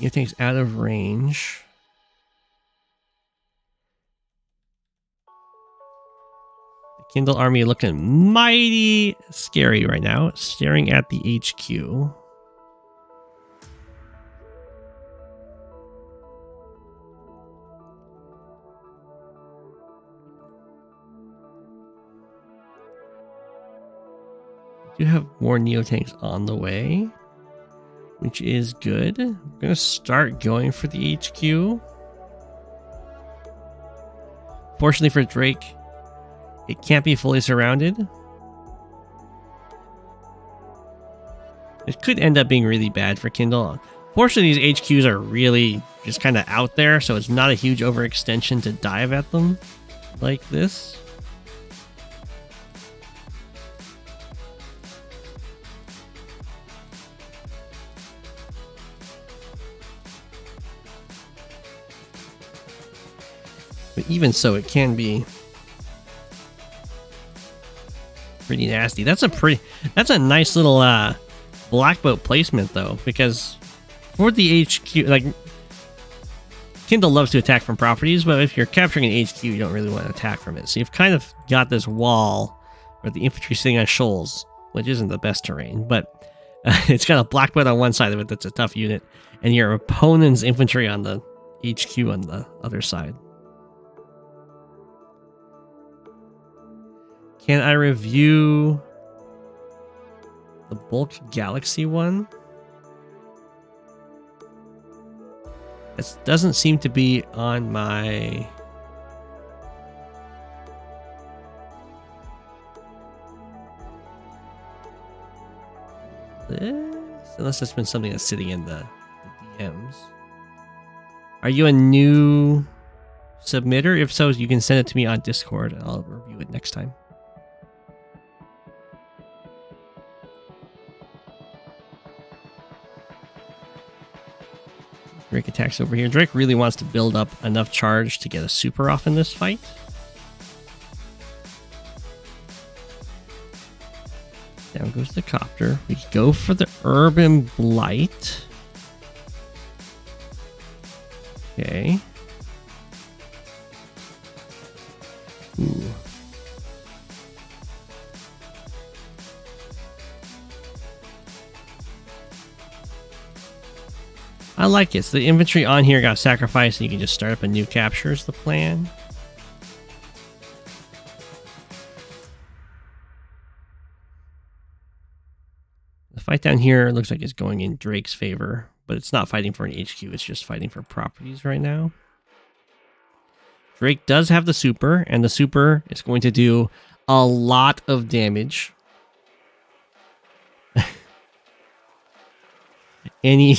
It takes out of range. The Kindle army looking mighty scary right now, staring at the HQ. Do have more Neotanks on the way, which is good. We're going to start going for the HQ. Fortunately for Drake, it can't be fully surrounded. It could end up being really bad for Kindle. Fortunately, these HQs are really just kind of out there, so it's not a huge overextension to dive at them like this. But even so, it can be pretty nasty. That's a nice little black boat placement though, because for the HQ, like, Kindle loves to attack from properties, but if you're capturing an HQ, you don't really want to attack from it. So you've kind of got this wall where the infantry sitting on shoals, which isn't the best terrain, but it's got a black boat on one side of it that's a tough unit, and your opponent's infantry on the HQ on the other side. Can I review the Bulk Galaxy one? This doesn't seem to be on my... Unless it's been something that's sitting in the DMs. Are you a new submitter? If so, you can send it to me on Discord. I'll review it next time. Drake attacks over here. Drake really wants to build up enough charge to get a super off in this fight. Down goes the copter. We go for the Urban Blight. Okay. Ooh. I like it. So the infantry on here got sacrificed and you can just start up a new capture is the plan. The fight down here looks like it's going in Drake's favor, but it's not fighting for an HQ. It's just fighting for properties right now. Drake does have the super, and the super is going to do a lot of damage. Any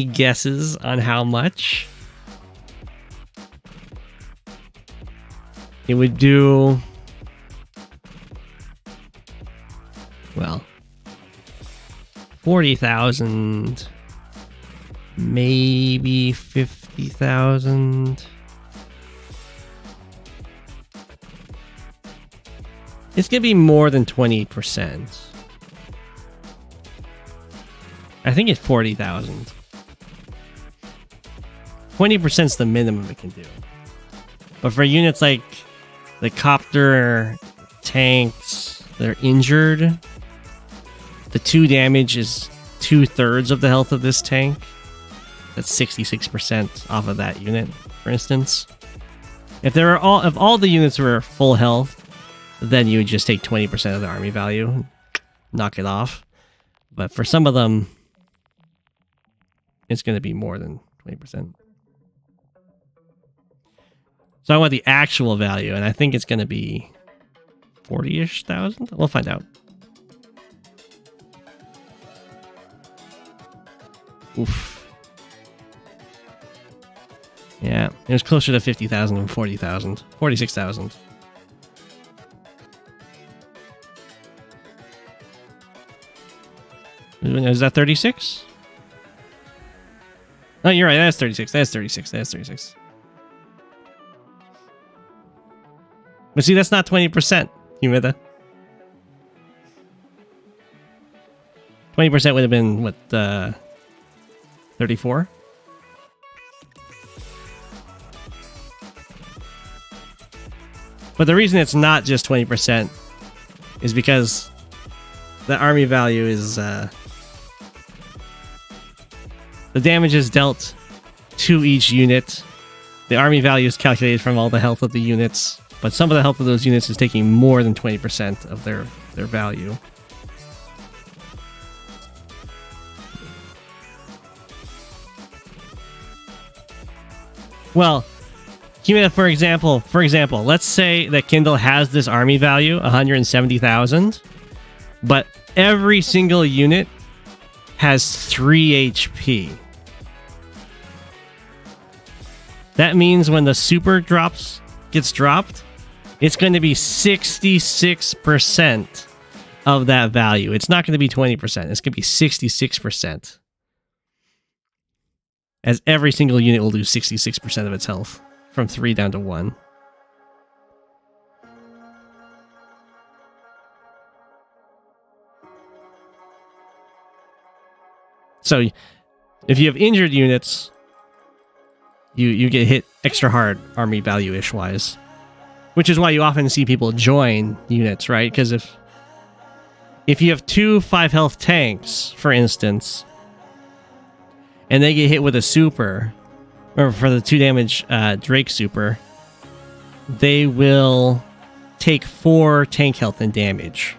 guesses on how much? It would do... well, 40,000, maybe 50,000. It's gonna be more than 20%. I think it's 40,000. 20% is the minimum it can do. But for units like the copter tanks that are injured, the 2 damage is 2/3 of the health of this tank. That's 66% off of that unit, for instance. If all the units were full health, then you would just take 20% of the army value and knock it off. But for some of them, it's going to be more than 20%. So I want the actual value, and I think it's going to be 40-ish thousand. We'll find out. Oof. Yeah, it was closer to 50,000 than 40,000. 46,000. Is that 36? Oh, you're right. That's 36. That's 36. That's 36. But see, that's not 20%, Humida. 20% would have been, what, 34? But the reason it's not just 20% is because the army value is, the damage is dealt to each unit. The army value is calculated from all the health of the units, but some of the health of those units is taking more than 20% of their value. Well, for example, let's say that Kindle has this army value, 170,000, but every single unit has 3 HP. That means when the super gets dropped, it's going to be 66% of that value. It's not going to be 20%. It's going to be 66%. As every single unit will lose 66% of its health from 3 down to 1. So if you have injured units, you get hit extra hard army value-ish wise. Which is why you often see people join units, right? Because if you have 2 5 health tanks, for instance, and they get hit with a super, or for the 2 damage Drake super, they will take 4 tank health and damage.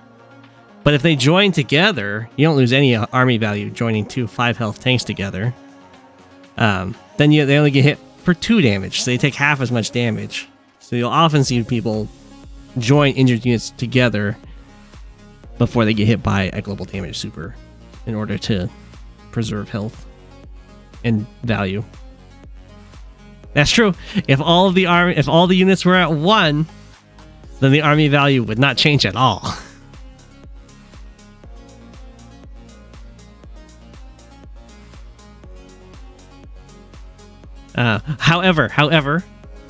But if they join together, you don't lose any army value joining 2 5 health tanks together. Then they only get hit for 2 damage, so they take half as much damage. So you'll often see people join injured units together before they get hit by a global damage super in order to preserve health and value. That's true. If all the units were at 1, then the army value would not change at all. However,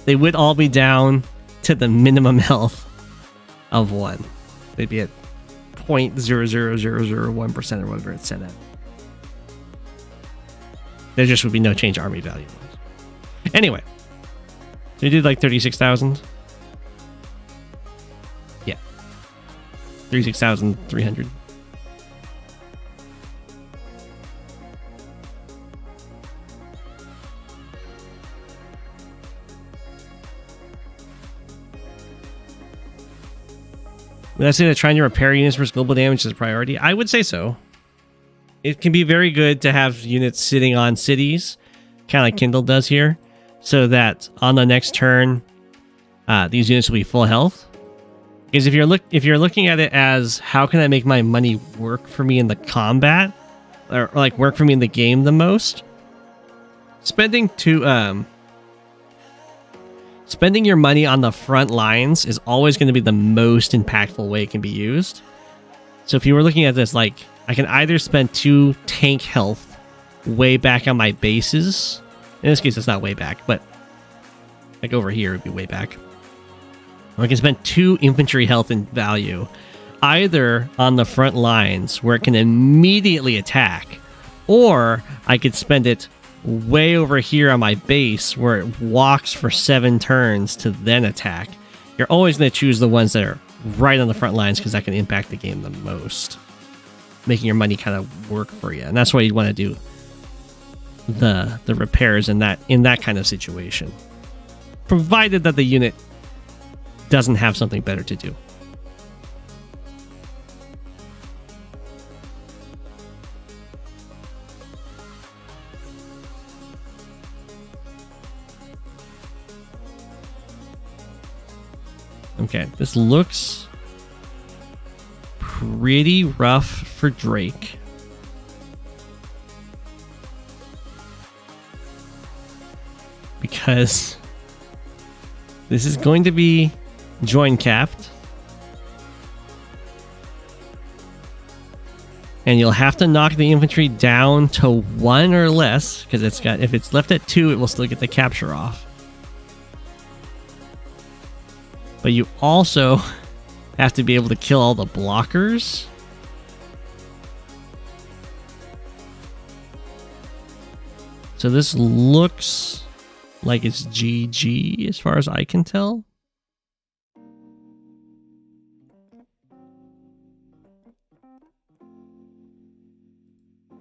they would all be down to the minimum health of 1. They'd be at 0.00001% or whatever it's set at. There just would be no change army value. Anyway, so you did like 36,000. Yeah, 36,300. Would I say that trying to repair units versus global damage is a priority? I would say so. It can be very good to have units sitting on cities, kind of like Kindle does here, so that on the next turn, these units will be full health. Because if you're looking at it as how can I make my money work for me in the combat, or like work for me in the game the most, spending your money on the front lines is always going to be the most impactful way it can be used. So if you were looking at this, like, I can either spend 2 tank health way back on my bases. In this case, it's not way back, but like over here, it'd be way back. Or I can spend 2 infantry health and value either on the front lines where it can immediately attack, or I could spend it way over here on my base where it walks for 7 turns to then attack. You're always going to choose the ones that are right on the front lines because that can impact the game the most, making your money kind of work for you. And that's why you want to do the repairs in that kind of situation, provided that the unit doesn't have something better to do. Okay, this looks pretty rough for Drake. Because this is going to be join capped. And you'll have to knock the infantry down to 1 or less, because if it's left at 2, it will still get the capture off. But you also have to be able to kill all the blockers. So this looks like it's GG as far as I can tell.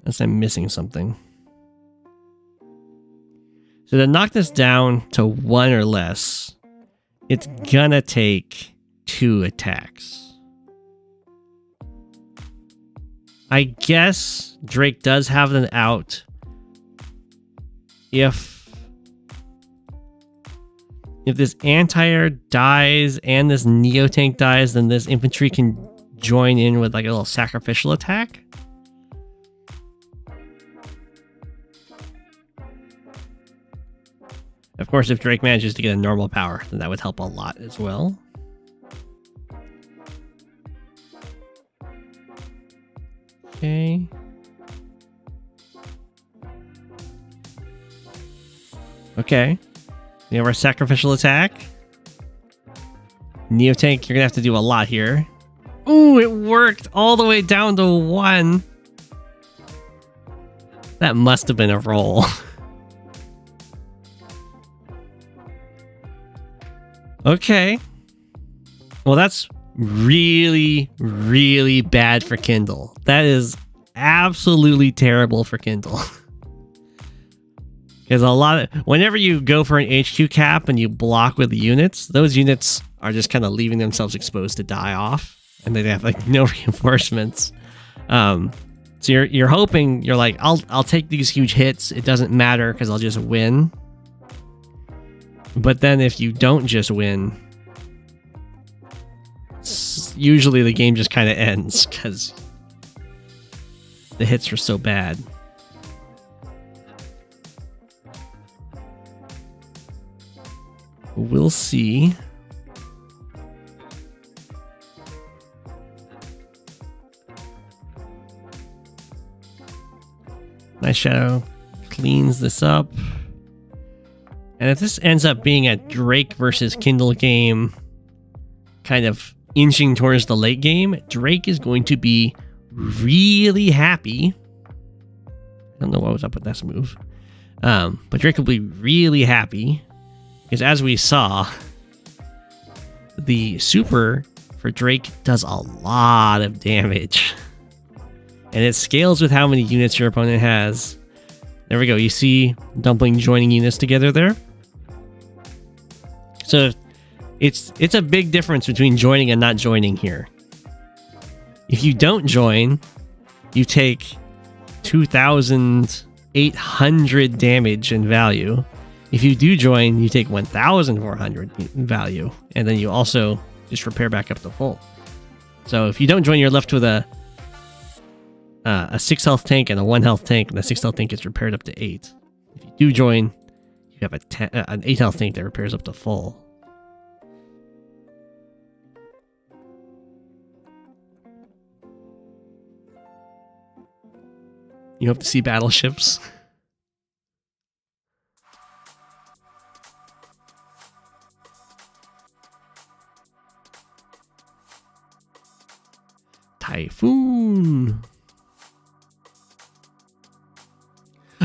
Unless I'm missing something. So to knock this down to 1 or less, it's gonna take 2 attacks. I guess Drake does have an out if this anti-air dies and this neo tank dies, then this infantry can join in with like a little sacrificial attack. Of course, if Drake manages to get a normal power, then that would help a lot as well. Okay. Okay. We have our sacrificial attack. Neo tank, you're gonna have to do a lot here. Ooh, it worked all the way down to 1. That must have been a roll. Okay. Well, that's really, really bad for Kindle. That is absolutely terrible for Kindle. Because whenever you go for an HQ cap and you block with the units, those units are just kind of leaving themselves exposed to die off, and they have like no reinforcements. So you're hoping, you're like, I'll take these huge hits. It doesn't matter because I'll just win. But then if you don't just win, usually the game just kind of ends because the hits were so bad. We'll see. Night Shadow cleans this up. And if this ends up being a Drake versus Kindle game, kind of inching towards the late game, Drake is going to be really happy. I don't know what was up with this move. But Drake will be really happy. Because as we saw, the super for Drake does a lot of damage. And it scales with how many units your opponent has. There we go. You see Dumpling joining units together there. So it's a big difference between joining and not joining here. If you don't join, you take 2,800 damage in value. If you do join, you take 1,400 in value. And then you also just repair back up to full. So if you don't join, you're left with a 6 health tank and a 1 health tank, and the 6 health tank is repaired up to 8. If you do join, you have an 8 health tank that repairs up to full. You hope to see battleships. Typhoon.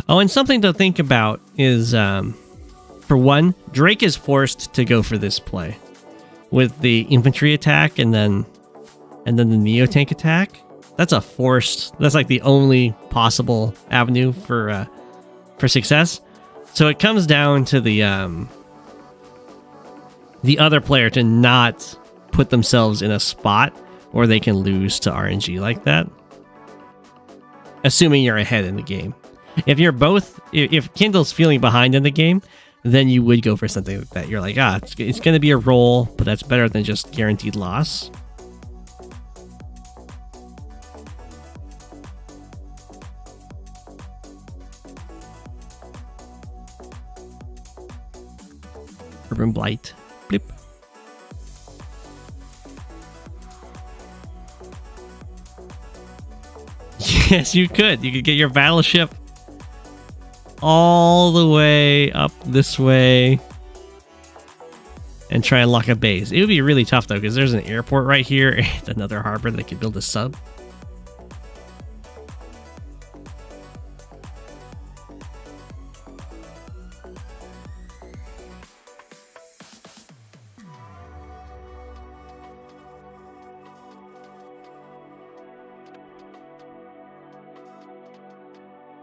Oh, and something to think about is, for one, Drake is forced to go for this play with the infantry attack and then the Neo tank attack. That's a forced. That's like the only possible avenue for success. So it comes down to the other player to not put themselves in a spot where they can lose to RNG like that. Assuming you're ahead in the game. If you're both, if Kindle's feeling behind in the game, then you would go for something like that. You're like, it's going to be a roll, but that's better than just guaranteed loss. Urban Blight. Blip. Yes, you could. You could get your battleship all the way up this way and try and lock a base. It would be really tough though, because there's an airport right here and another harbor that could build a sub.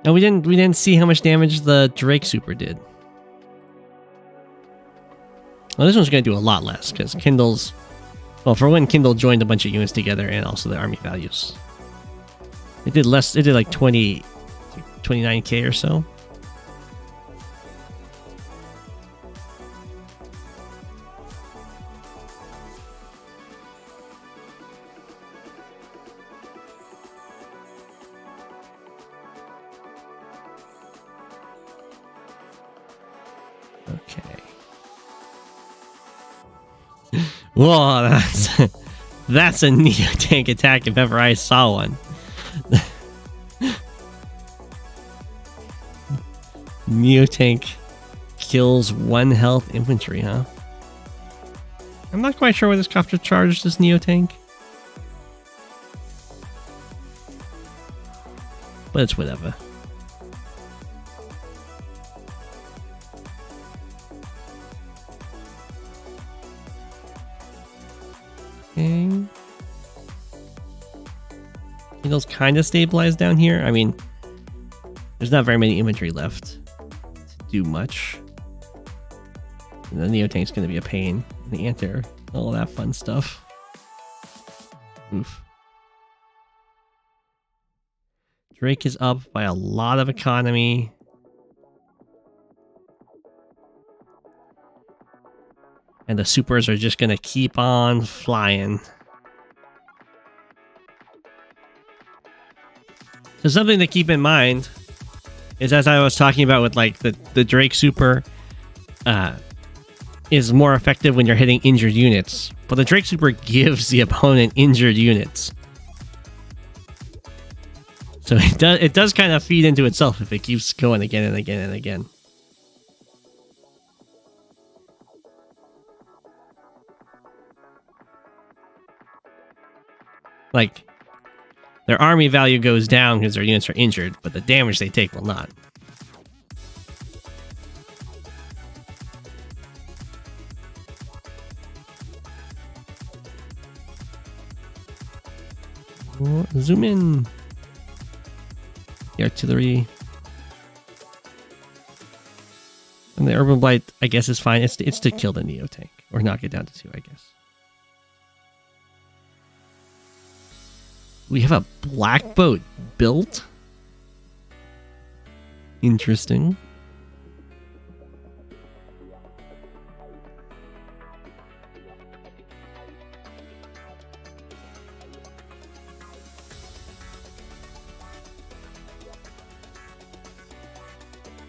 No, we didn't see how much damage the Drake super did. Well, this one's going to do a lot less because Kindle's... Well, for when Kindle joined a bunch of units together and also the army values. It did less. It did like 29k or so. Okay. Whoa, that's a neo-tank attack if ever I saw one. Neo-tank kills 1 health infantry, huh? I'm not quite sure why this copter charged this neo-tank. But it's whatever. Okay. Kindle's kind of stabilized down here. I mean, there's not very many infantry left to do much. And the Neo-tank's going to be a pain. The anti-air, all that fun stuff. Oof. Drake is up by a lot of economy. And the supers are just going to keep on flying. So something to keep in mind is, as I was talking about with like the Drake super is more effective when you're hitting injured units. But the Drake super gives the opponent injured units. So it does kind of feed into itself if it keeps going again and again and again. Like, their army value goes down because their units are injured, but the damage they take will not. Oh, zoom in. The artillery. And the urban blight, I guess, is fine. It's to kill the Neo tank, or knock it down to 2, I guess. We have a black boat built. Interesting.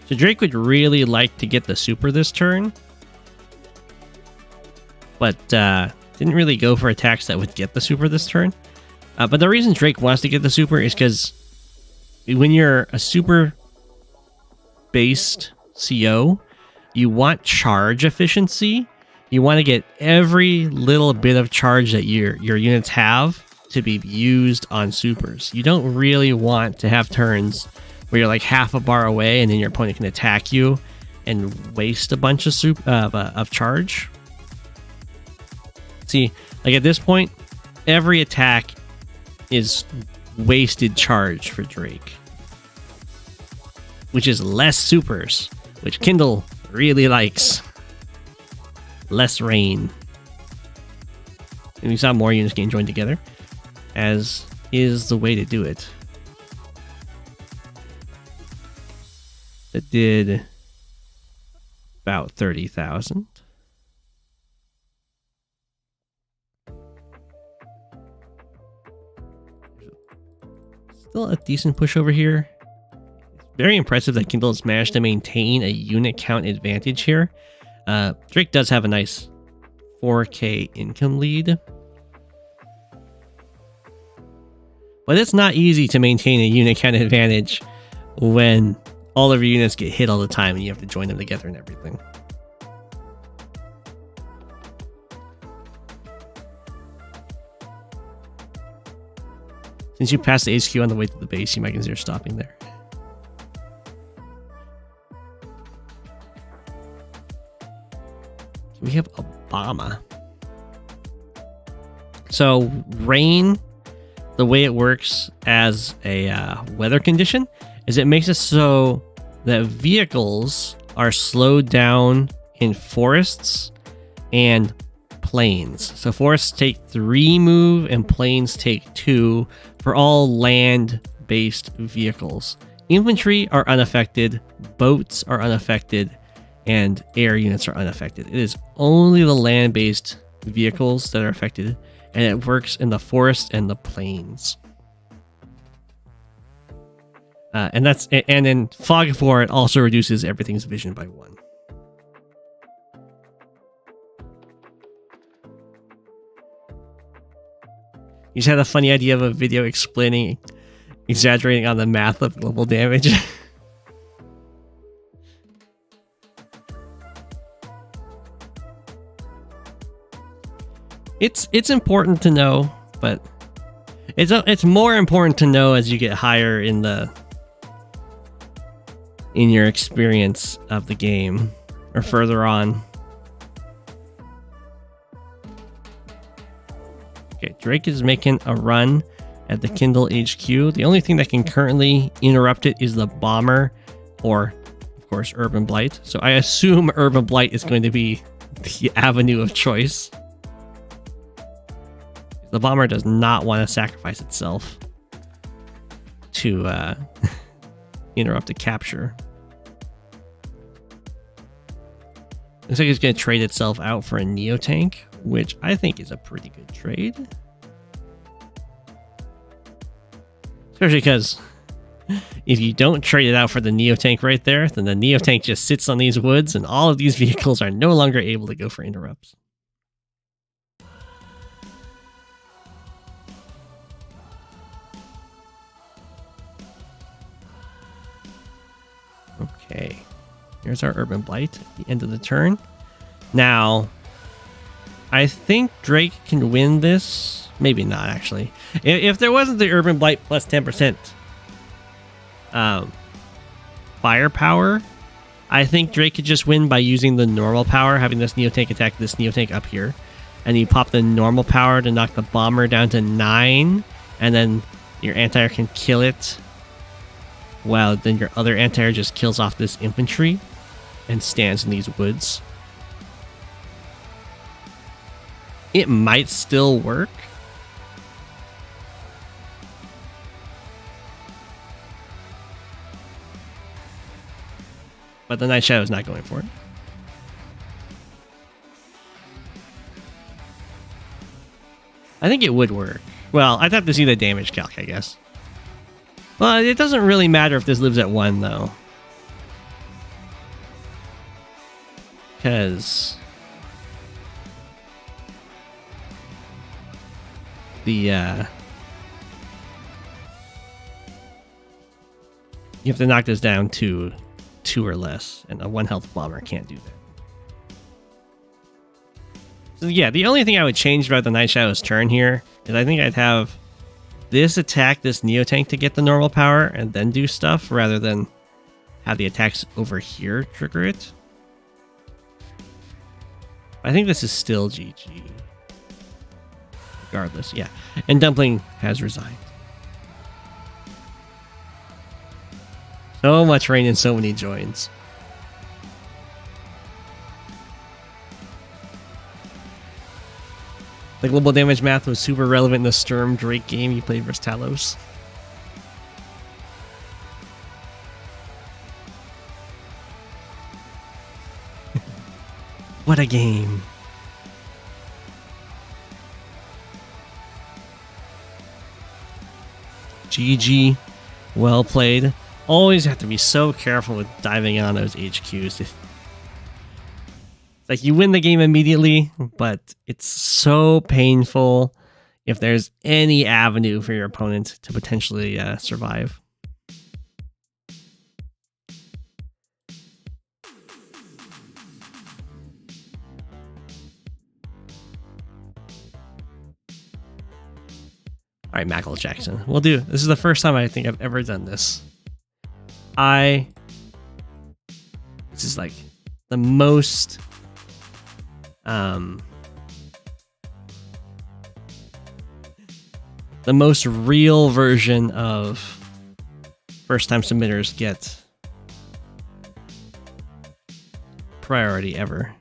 So Drake would really like to get the super this turn, but didn't really go for attacks that would get the super this turn. But the reason Drake wants to get the super is because when you're a super-based CO, you want charge efficiency. You want to get every little bit of charge that your units have to be used on supers. You don't really want to have turns where you're like half a bar away and then your opponent can attack you and waste a bunch of charge. See, like at this point, every attack is wasted charge for Drake, which is less supers, which Kindle really likes. Less rain. And we saw more units getting joined together, as is the way to do it. That did about 30,000. Still a decent push over here. It's very impressive that Kindle has managed to maintain a unit count advantage here. Drake does have a nice 4k income lead. But it's not easy to maintain a unit count advantage when all of your units get hit all the time and you have to join them together and everything. Since you passed the HQ on the way to the base, you might consider stopping there. We have Obama. So rain, the way it works as a weather condition is it makes it so that vehicles are slowed down in forests and plains. So forests take 3 move and plains take 2 for all land-based vehicles. Infantry are unaffected, boats are unaffected, and air units are unaffected. It is only the land-based vehicles that are affected, and it works in the forest and the plains. And then Fog of War, it also reduces everything's vision by 1. You just had a funny idea of a video exaggerating on the math of global damage. It's important to know, but it's more important to know as you get higher in your experience of the game or further on. Okay, Drake is making a run at the Kindle HQ. The only thing that can currently interrupt it is the bomber or, of course, Urban Blight. So I assume Urban Blight is going to be the avenue of choice. The bomber does not want to sacrifice itself to interrupt a capture. Looks like it's going to trade itself out for a Neo Tank, which I think is a pretty good trade. Especially because if you don't trade it out for the Neo Tank right there, then the Neo Tank just sits on these woods and all of these vehicles are no longer able to go for interrupts. Okay, here's our Urban Blight at the end of the turn. Now, I think Drake can win this. Maybe not, actually. If there wasn't the Urban Blight plus 10% firepower, I think Drake could just win by using the normal power, having this Neo Tank attack this Neo Tank up here. And you pop the normal power to knock the bomber down to 9, and then your anti-air can kill it. Well, then your other anti-air just kills off this infantry and stands in these woods. It might still work. But the Night Shadow is not going for it. I think it would work. Well, I'd have to see the damage calc, I guess. Well, it doesn't really matter if this lives at 1, though. Because the you have to knock this down to 2 or less, and a 1 health bomber can't do that. So yeah, the only thing I would change about the Night Shadow's turn here is I think I'd have this attack this Neo Tank to get the normal power and then do stuff, rather than have the attacks over here trigger it. I think this is still GG. Regardless, yeah. And Dumpling has resigned. So much rain and so many joins. The global damage math was super relevant in the Sturm Drake game you played versus Talos. What a game. GG. Well played. Always have to be so careful with diving in on those HQs. It's like you win the game immediately, but it's so painful if there's any avenue for your opponent to potentially survive. All right, Michael Jackson. We'll do. This is the first time I think I've ever done this. This is like the most real version of first time submitters get priority ever.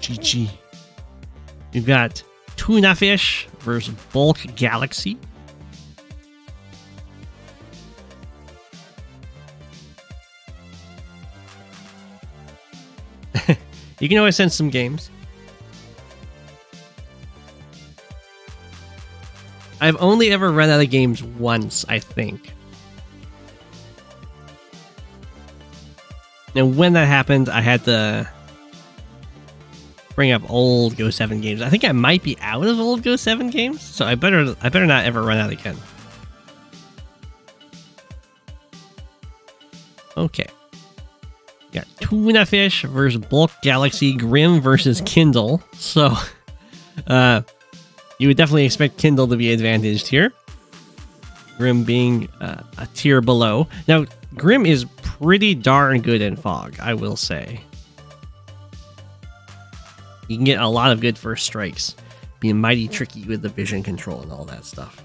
GG. We've got Tuna Fish versus Bulk Galaxy. You can always send some games. I've only ever run out of games once, I think. And when that happened, I had to bring up old Go7 games. I think I might be out of old Go7 games, so I better not ever run out again. Okay. We got Tuna Fish versus Bulk Galaxy, Grim versus Kindle. So, you would definitely expect Kindle to be advantaged here. Grim being a tier below. Now, Grim is pretty darn good in Fog, I will say. You can get a lot of good first strikes, being mighty tricky with the vision control and all that stuff.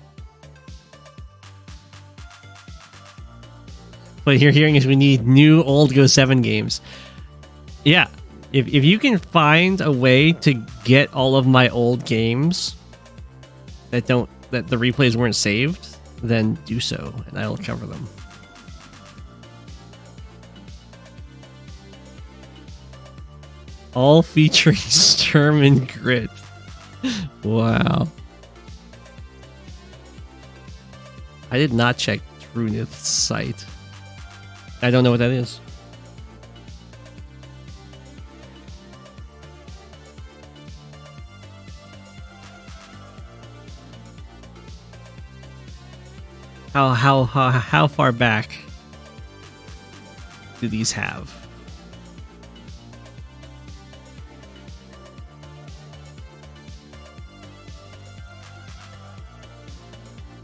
What you're hearing is we need new old Go7 games. Yeah, if you can find a way to get all of my old games that the replays weren't saved, then do so, and I'll cover them. All featuring Sturm and Grit. Wow. I did not check Trunith's site. I don't know what that is. How far back do these have?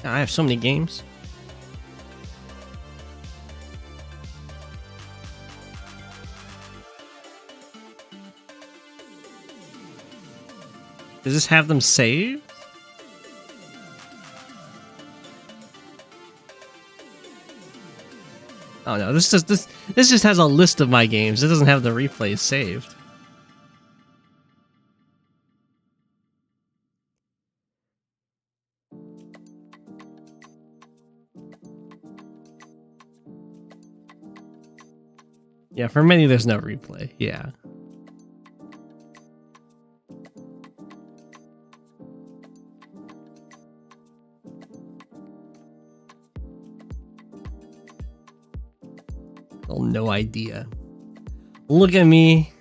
I have so many games. Does this have them saved? Oh no, this just has a list of my games. It doesn't have the replays saved. Yeah, for many there's no replay. Yeah. Oh, no idea. Look at me.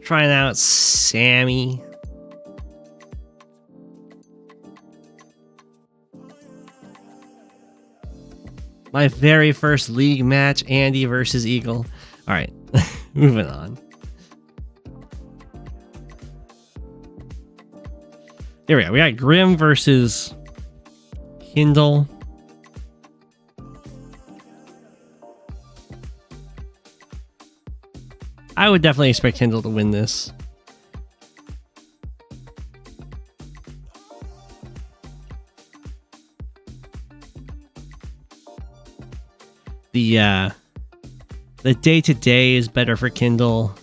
Trying out Sami. My very first league match, Andy versus Eagle. All right, moving on. Here we go. We got Grim versus Kindle. I would definitely expect Kindle to win this. The day-to-day is better for Kindle.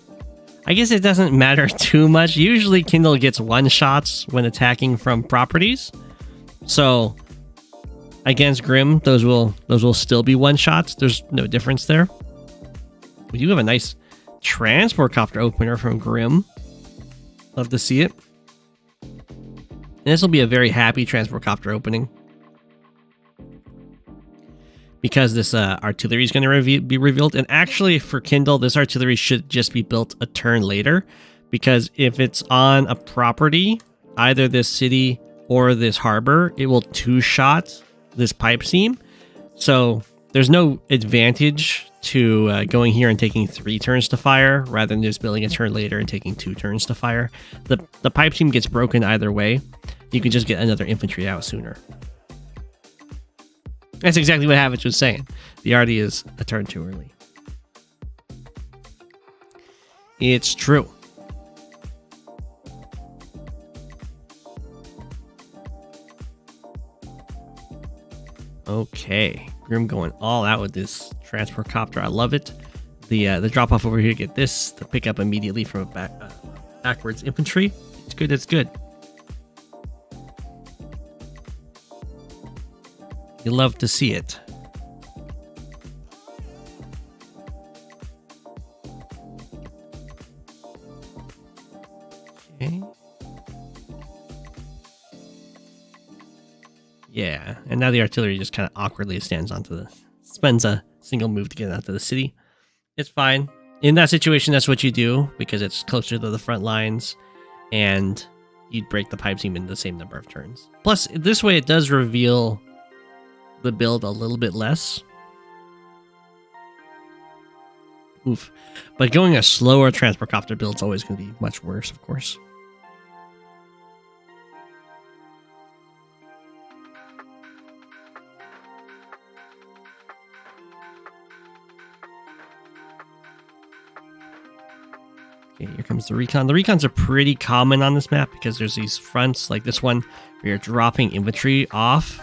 I guess it doesn't matter too much. Usually Kindle gets one-shots when attacking from properties. So against Grim, those will still be one-shots. There's no difference there. We do have a nice transport copter opener from Grim. Love to see it. And this will be a very happy transport copter opening, because this artillery is going to be revealed. And actually, for Kindle, this artillery should just be built a turn later, because if it's on a property, either this city or this harbor, it will two-shot this pipe seam. So there's no advantage to going here and taking 3 turns to fire, rather than just building a turn later and taking 2 turns to fire. The pipe seam gets broken either way. You can just get another infantry out sooner. That's exactly what Havage was saying. The arty is a turn too early. It's true. Okay, Grim going all out with this transport copter. I love it. The drop off over here, get this to pick up immediately from a backwards infantry. It's good. It's good. You love to see it. Okay. Yeah, and now the artillery just kind of awkwardly spends a single move to get out to the city. It's fine. In that situation, that's what you do, because it's closer to the front lines, and you'd break the pipe seam in the same number of turns. Plus, this way it does reveal the build a little bit less. Oof. But going a slower transport copter build is always going to be much worse, of course. Okay, here comes the recon. The recons are pretty common on this map because there's these fronts like this one where you're dropping infantry off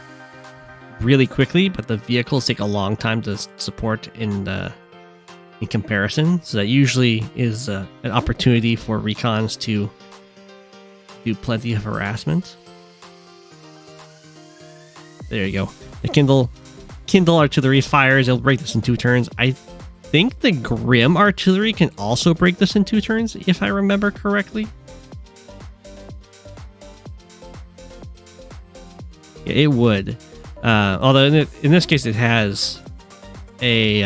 really quickly, but the vehicles take a long time to support in comparison. So that usually is an opportunity for recons to do plenty of harassment. There you go. The Kindle artillery fires. It'll break this in 2 turns. I think the Grim artillery can also break this in 2 turns, if I remember correctly. Yeah, it would. Although in this case it has a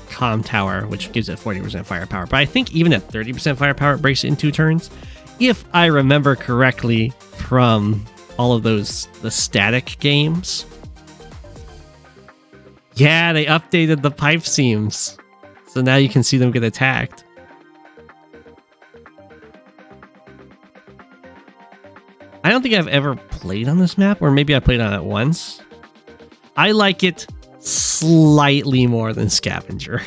comm tower, which gives it 40% firepower. But I think even at 30% firepower, it breaks it in 2 turns, if I remember correctly from all of the static games. Yeah, they updated the pipe seams, so now you can see them get attacked. I don't think I've ever played on this map, or maybe I played on it once. I like it slightly more than Scavenger.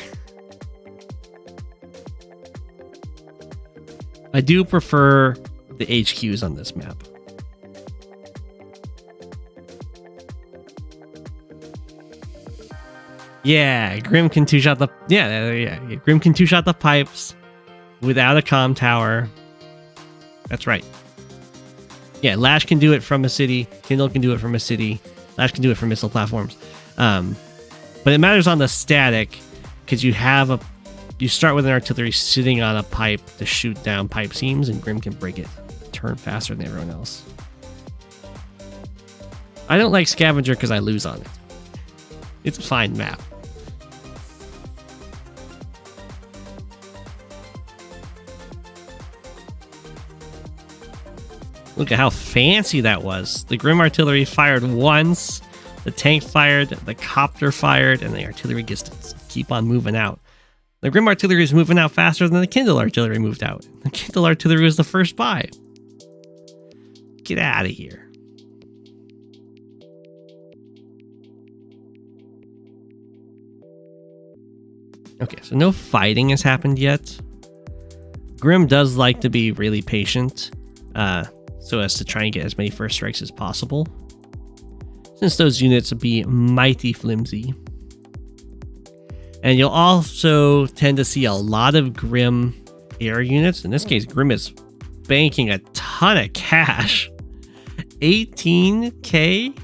I do prefer the HQs on this map. Yeah, Grim can two-shot the... Yeah, Grim can two-shot the pipes without a comm tower. That's right. Yeah, Lash can do it from a city. Kindle can do it from a city. Lash can do it from missile platforms. But it matters on the static, because you start with an artillery sitting on a pipe to shoot down pipe seams, and Grim can break it a turn faster than everyone else. I don't like Scavenger because I lose on it. It's a fine map. Look at how fancy that was. The Grim artillery fired once, the tank fired, the copter fired, and the artillery gets to keep on moving out. The Grim artillery is moving out faster than the Kindle artillery moved out. The Kindle artillery was the first buy. Get out of here. Okay, so no fighting has happened yet. Grim does like to be really patient, so as to try and get as many first strikes as possible, since those units will be mighty flimsy. And you'll also tend to see a lot of Grim air units. In this case, Grim is banking a ton of cash. 18k?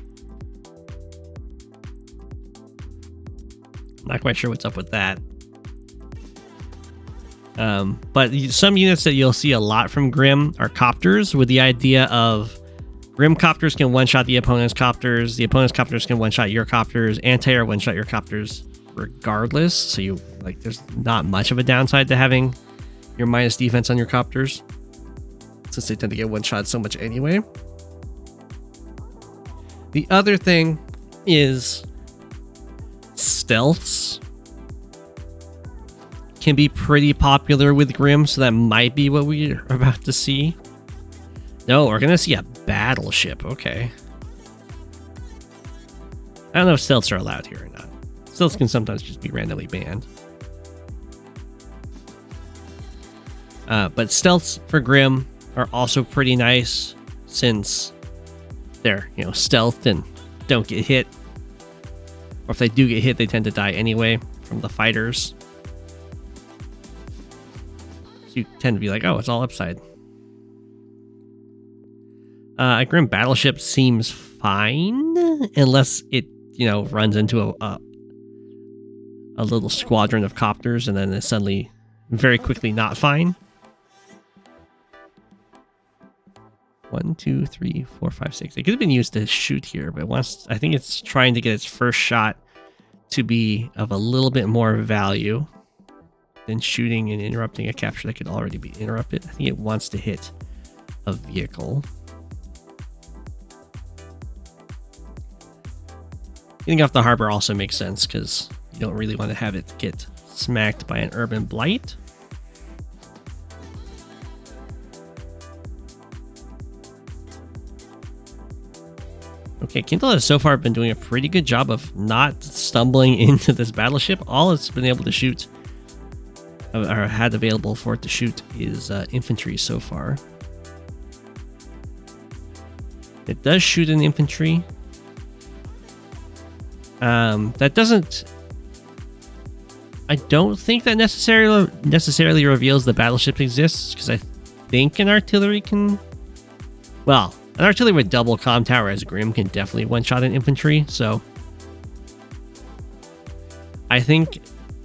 Not quite sure what's up with that. But some units that you'll see a lot from Grim are copters, with the idea of Grim copters can one-shot the opponent's copters. The opponent's copters can one-shot your copters. Anti-air one-shot your copters regardless. So you like, there's not much of a downside to having your minus defense on your copters, since they tend to get one-shot so much anyway. The other thing is stealths can be pretty popular with Grim, so that might be what we're about to see. No, we're gonna see a battleship. Okay. I don't know if stealths are allowed here or not. Stealths can sometimes just be randomly banned. But stealths for Grim are also pretty nice, since they're, you know, stealthed and don't get hit. Or if they do get hit, they tend to die anyway from the fighters. So you tend to be like, oh, it's all upside. A Grim battleship seems fine, unless it, you know, runs into a little squadron of copters and then is suddenly very quickly not fine. 1, 2, 3, 4, 5, 6. It could have been used to shoot here, but I think it's trying to get its first shot to be of a little bit more value than shooting and interrupting a capture that could already be interrupted. I think it wants to hit a vehicle. Getting off the harbor also makes sense, because you don't really want to have it get smacked by an urban blight. Okay, Kindle has so far been doing a pretty good job of not stumbling into this battleship. All it's been able to shoot, or had available for it to shoot, is infantry so far. It does shoot an infantry. That doesn't... I don't think that necessarily reveals the battleship exists, because I think an artillery can... Well, an artillery with double comm tower as Grim can definitely one-shot an infantry, so... I think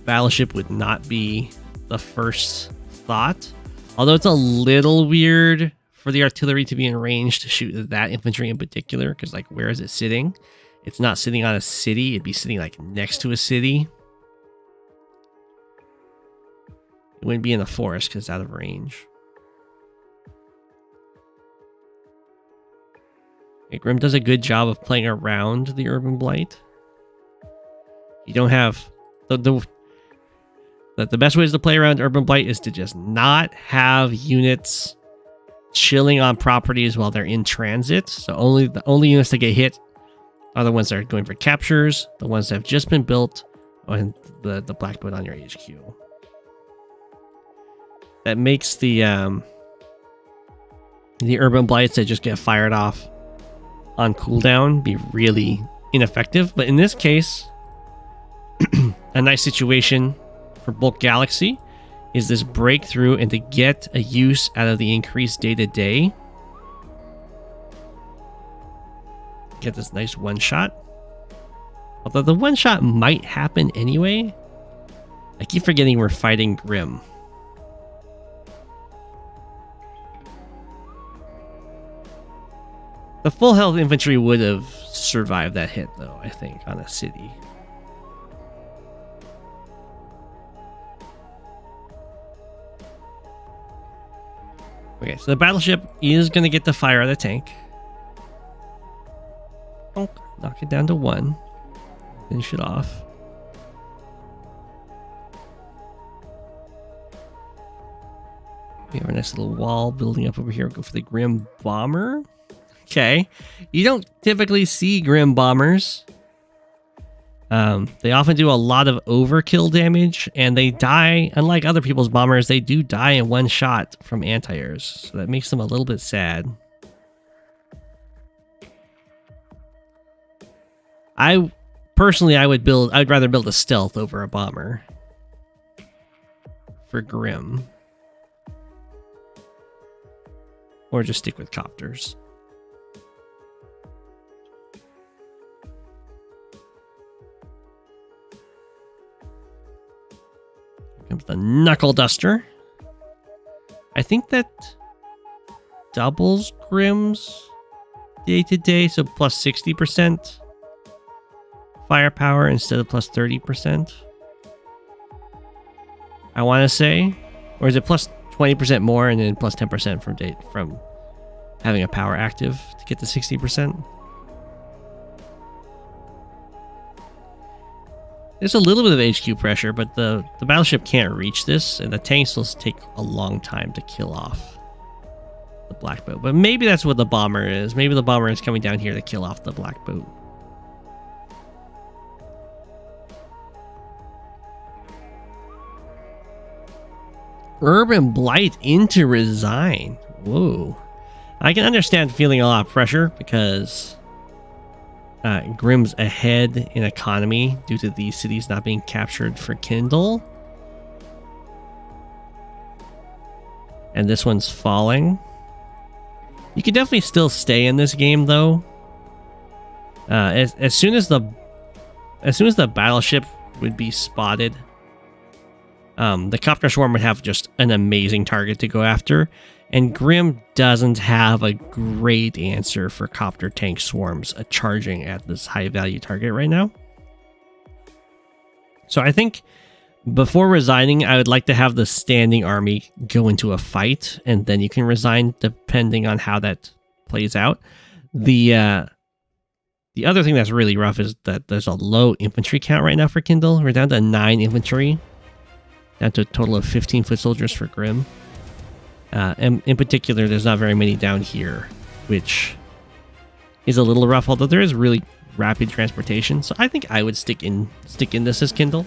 battleship would not be the first thought. Although it's a little weird for the artillery to be in range to shoot that infantry in particular, because, like, where is it sitting? It's not sitting on a city, it'd be sitting, like, next to a city. It wouldn't be in the forest because it's out of range. Okay, Grim does a good job of playing around the Urban Blight. You don't have... The best ways to play around Urban Blight is to just not have units chilling on properties while they're in transit. So the only units that get hit are the ones that are going for captures, the ones that have just been built, and the black boat on your HQ. That makes the Urban Blights that just get fired off on cooldown be really ineffective. But in this case, a nice situation for Bulk Galaxy is this breakthrough, and to get a use out of the increased day-to-day. Get this nice one-shot. Although the one-shot might happen anyway. I keep forgetting we're fighting Grim. The full health infantry would have survived that hit, though, I think, on a city. Okay, so the battleship is going to get the fire out of the tank. Knock it down to 1. Finish it off. We have a nice little wall building up over here. We'll go for the Grim Bomber. Okay. You don't typically see Grim Bombers. They often do a lot of overkill damage, and they die, unlike other people's bombers, they do die in one shot from anti-airs. So that makes them a little bit sad. I'd rather build a stealth over a bomber for Grim. Or just stick with copters. Here comes the Knuckle Duster. I think that doubles Grim's day to day, so plus 60% firepower instead of plus 30%. I want to say, or is it plus 20% more and then plus 10% from having a power active to get to 60%? There's a little bit of HQ pressure, but the battleship can't reach this, and the tanks will take a long time to kill off the black boat. But maybe that's what the bomber is. Maybe the bomber is coming down here to kill off the black boat. Urban Blight into Resign. Whoa. I can understand feeling a lot of pressure because Grimm's ahead in economy due to these cities not being captured for Kindle. And this one's falling. You can definitely still stay in this game though. As soon as the battleship would be spotted, the Copter Swarm would have just an amazing target to go after, and Grimm doesn't have a great answer for Copter Tank Swarms charging at this high value target right now. So I think before resigning, I would like to have the standing army go into a fight, and then you can resign depending on how that plays out. The other thing that's really rough is that there's a low infantry count right now for Kindle. We're down to 9 infantry. Down to a total of 15 foot soldiers for Grimm. And in particular, there's not very many down here, which is a little rough, although there is really rapid transportation. So I think I would stick in this as Kindle.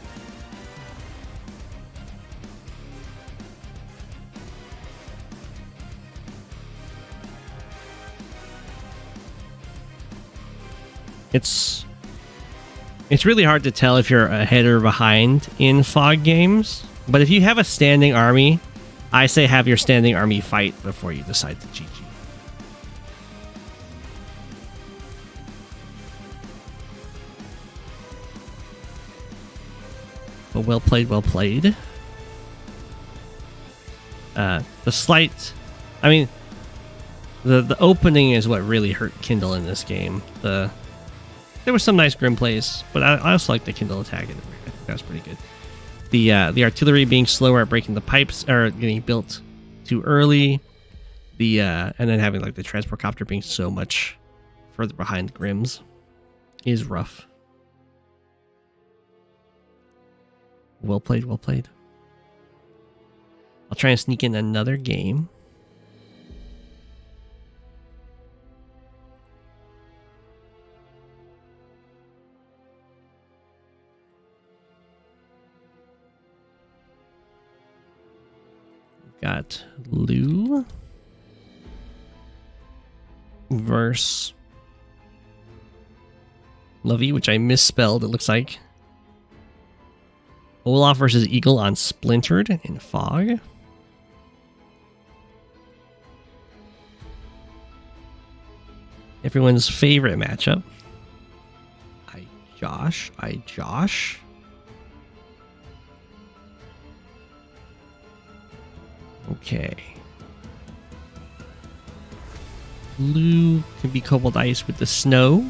It's really hard to tell if you're ahead or behind in fog games. But if you have a standing army, I say have your standing army fight before you decide to GG. But well played, well played. The slight... I mean, the opening is what really hurt Kindle in this game. There was some nice Grimm plays, but I also like the Kindle attack. I think that was pretty good. The artillery being slower at breaking the pipes, or getting built too early. And then having like the transport copter being so much further behind Grimm's is rough. Well played, well played. I'll try and sneak in another game. Got Lou versus Lovie, which I misspelled, it looks like. Olaf versus Eagle on Splintered in Fog. Everyone's favorite matchup. I Josh. Okay. Blue can be Cobalt Ice with the snow.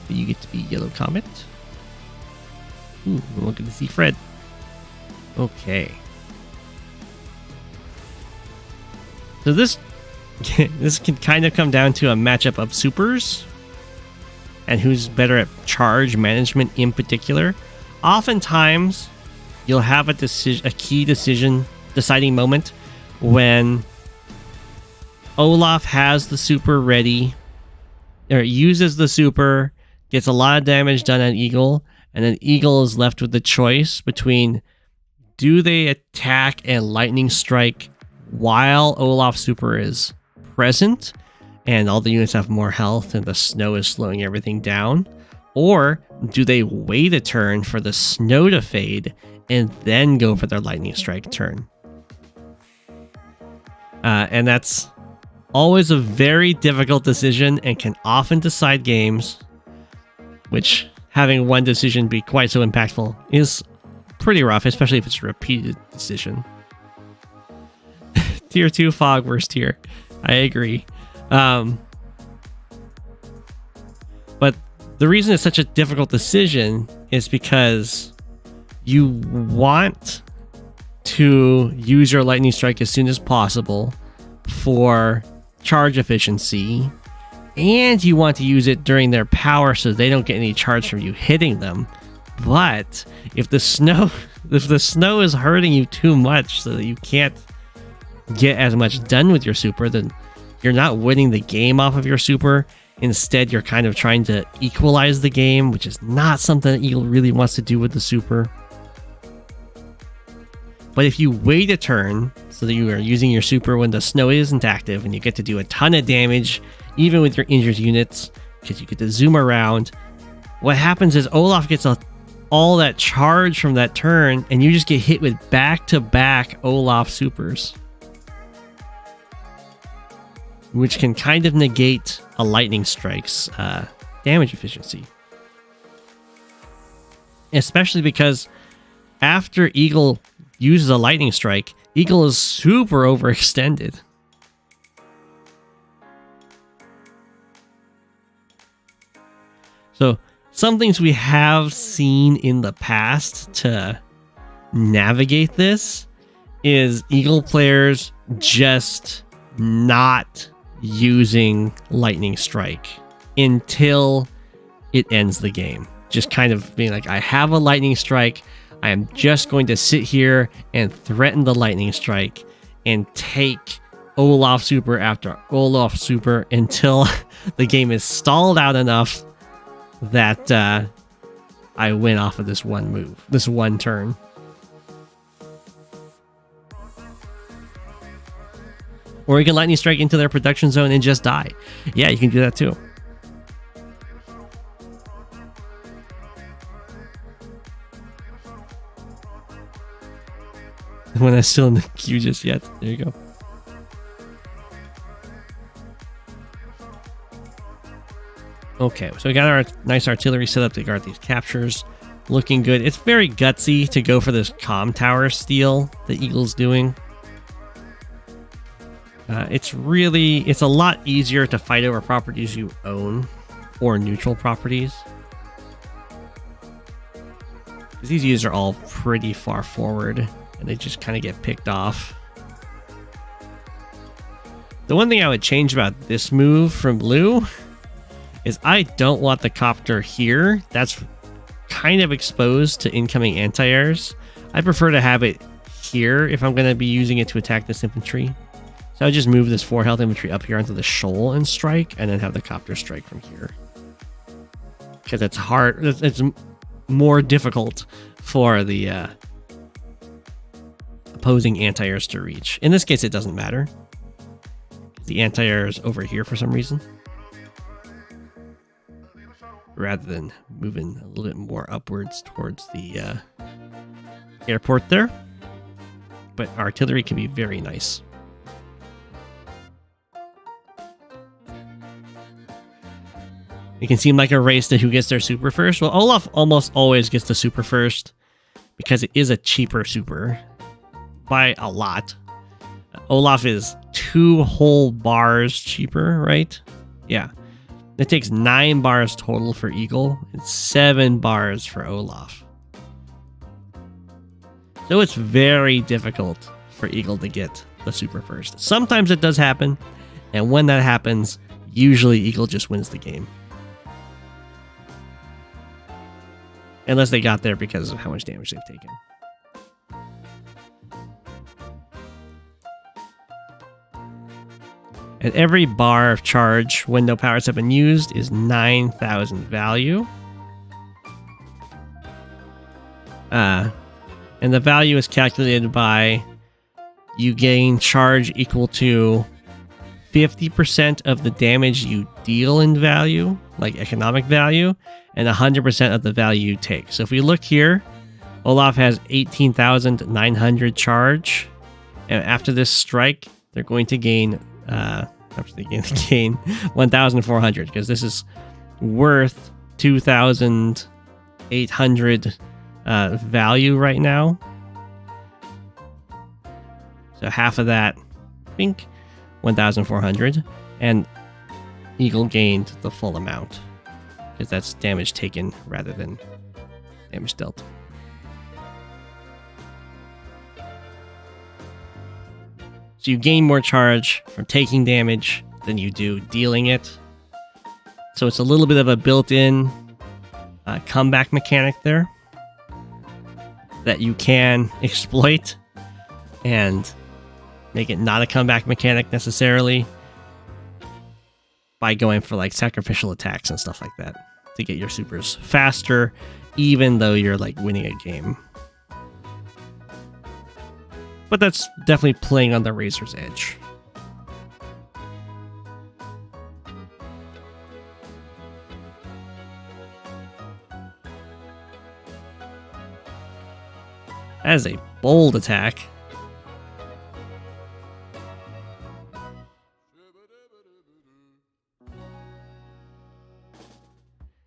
But you get to be Yellow Comet. Ooh, we're looking to see Fred. Okay. So this can kind of come down to a matchup of supers and who's better at charge management in particular. Oftentimes, you'll have a key deciding moment when Olaf has the super ready, or uses the super, gets a lot of damage done on Eagle, and then Eagle is left with the choice between do they attack and lightning strike while Olaf's super is present and all the units have more health and the snow is slowing everything down, or do they wait a turn for the snow to fade and then go for their lightning strike turn? And that's always a very difficult decision and can often decide games, which having one decision be quite so impactful is pretty rough, especially if it's a repeated decision. tier 2 fog, worst tier. I agree. But the reason it's such a difficult decision is because you want to use your lightning strike as soon as possible for charge efficiency, and you want to use it during their power so they don't get any charge from you hitting them. But if the snow is hurting you too much so that you can't get as much done with your super, then you're not winning the game off of your super. Instead, you're kind of trying to equalize the game, which is not something that Eagle really wants to do with the super. But if you wait a turn so that you are using your super when the snow isn't active, and you get to do a ton of damage even with your injured units because you get to zoom around, what happens is Olaf gets all that charge from that turn, and you just get hit with back-to-back Olaf supers, which can kind of negate a lightning strike's damage efficiency. Especially because after Eagle uses a lightning strike, Eagle is super overextended. So some things we have seen in the past to navigate this is Eagle players just not using lightning strike until it ends the game. Just kind of being like, I have a lightning strike, I am just going to sit here and threaten the lightning strike and take Olaf super after Olaf super until the game is stalled out enough that I win off of this one move, this one turn. Or you can lightning strike into their production zone and just die. Yeah, you can do that too. When I'm still in the queue just yet. There you go. Okay, so we got our nice artillery set up to guard these captures. Looking good. It's very gutsy to go for this comm tower steal that Eagle's doing. It's a lot easier to fight over properties you own or neutral properties. Because these units are all pretty far forward and they just kind of get picked off. The one thing I would change about this move from blue is I don't want the copter here. That's kind of exposed to incoming anti-airs. I prefer to have it here if I'm going to be using it to attack this infantry. So I just move this 4 health infantry up here onto the shoal and strike, and then have the copter strike from here. Because it's hard, it's more difficult for the opposing anti-airs to reach. In this case, it doesn't matter. The anti-air is over here for some reason, rather than moving a little bit more upwards towards the airport there. But artillery can be very nice. It can seem like a race to who gets their super first. Well, Olaf almost always gets the super first because it is a cheaper super by a lot. Olaf is 2 whole bars cheaper, right? Yeah. It takes 9 bars total for Eagle and 7 bars for Olaf. So it's very difficult for Eagle to get the super first. Sometimes it does happen, and when that happens, usually Eagle just wins the game. Unless they got there because of how much damage they've taken. And every bar of charge when no powers have been used is 9,000 value. And the value is calculated by you gain charge equal to 50% of the damage you deal in value, like economic value, and 100% of the value you take. So if we look here, Olaf has 18,900 charge, and after this strike, they're going to gain 1,400 because this is worth 2,800 value right now. So half of that Bink, 1,400, and Eagle gained the full amount, because that's damage taken rather than damage dealt. So you gain more charge from taking damage than you do dealing it. So it's a little bit of a built-in comeback mechanic there that you can exploit and make it not a comeback mechanic necessarily by going for like sacrificial attacks and stuff like that to get your supers faster, even though you're like winning a game. But that's definitely playing on the razor's edge. That is a bold attack.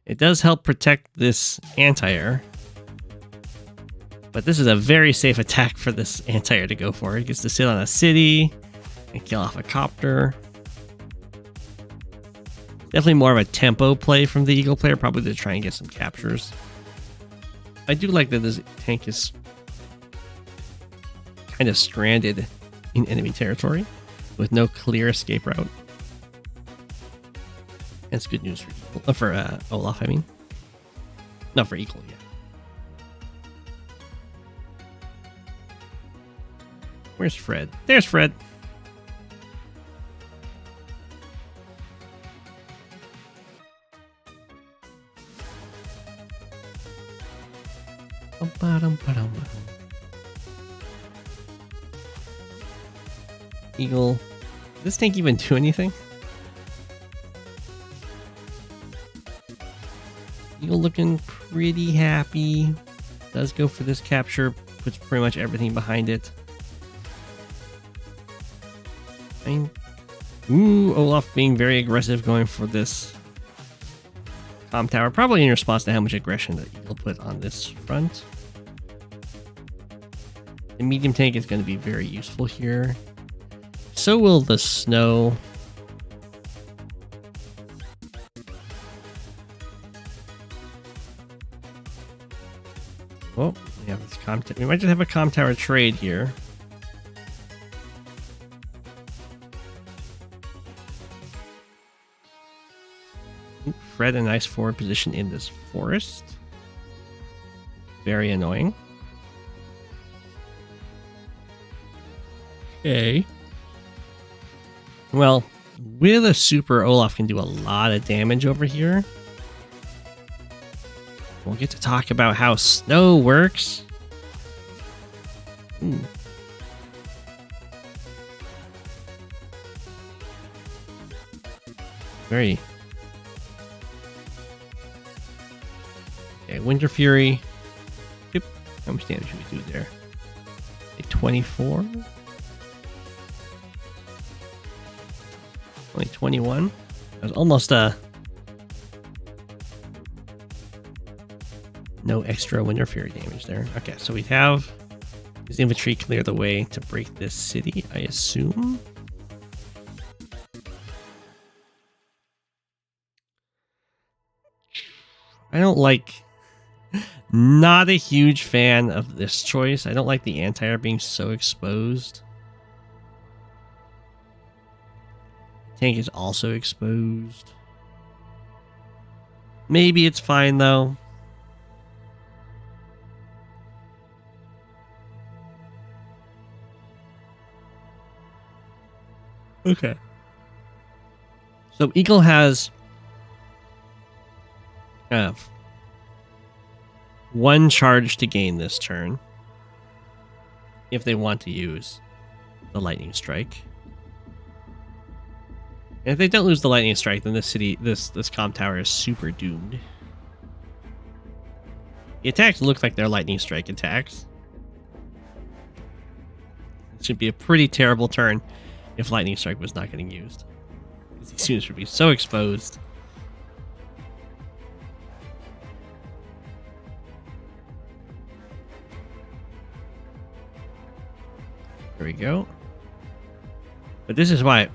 It does help protect this anti-air. But this is a very safe attack for this anti-air to go for. It gets to sit on a city and kill off a copter. Definitely more of a tempo play from the Eagle player, probably to try and get some captures. I do like that this tank is kind of stranded in enemy territory with no clear escape route. That's good news for Olaf, I mean. Not for Eagle yet. Where's Fred? There's Fred. Eagle. Does this tank even do anything? Eagle looking pretty happy. Does go for this capture. Puts pretty much everything behind it. Ooh, Olaf being very aggressive, going for this comm tower, probably in response to how much aggression that Eagle put on this front. The medium tank is going to be very useful here. So will the snow. Oh, we have this we might just have a comm tower trade here. Fred a nice forward position in this forest. Very annoying. Okay. Well, with a super, Olaf can do a lot of damage over here. We'll get to talk about how snow works. Ooh. Very... Okay, Winter Fury. Yep. How much damage should we do there? A 24? Only 21? That was almost no extra Winter Fury damage there. Okay, so we have his infantry clear the way to break this city, I assume. I don't like... Not a huge fan of this choice. I don't like the anti-air being so exposed. Tank is also exposed. Maybe it's fine though. Okay. So Eagle has one charge to gain this turn if they want to use the lightning strike. And if they don't lose the lightning strike, then this city, this comm tower is super doomed. The attacks look like they're lightning strike attacks. It should be a pretty terrible turn if lightning strike was not getting used. These students would be so exposed. There we go. But this is why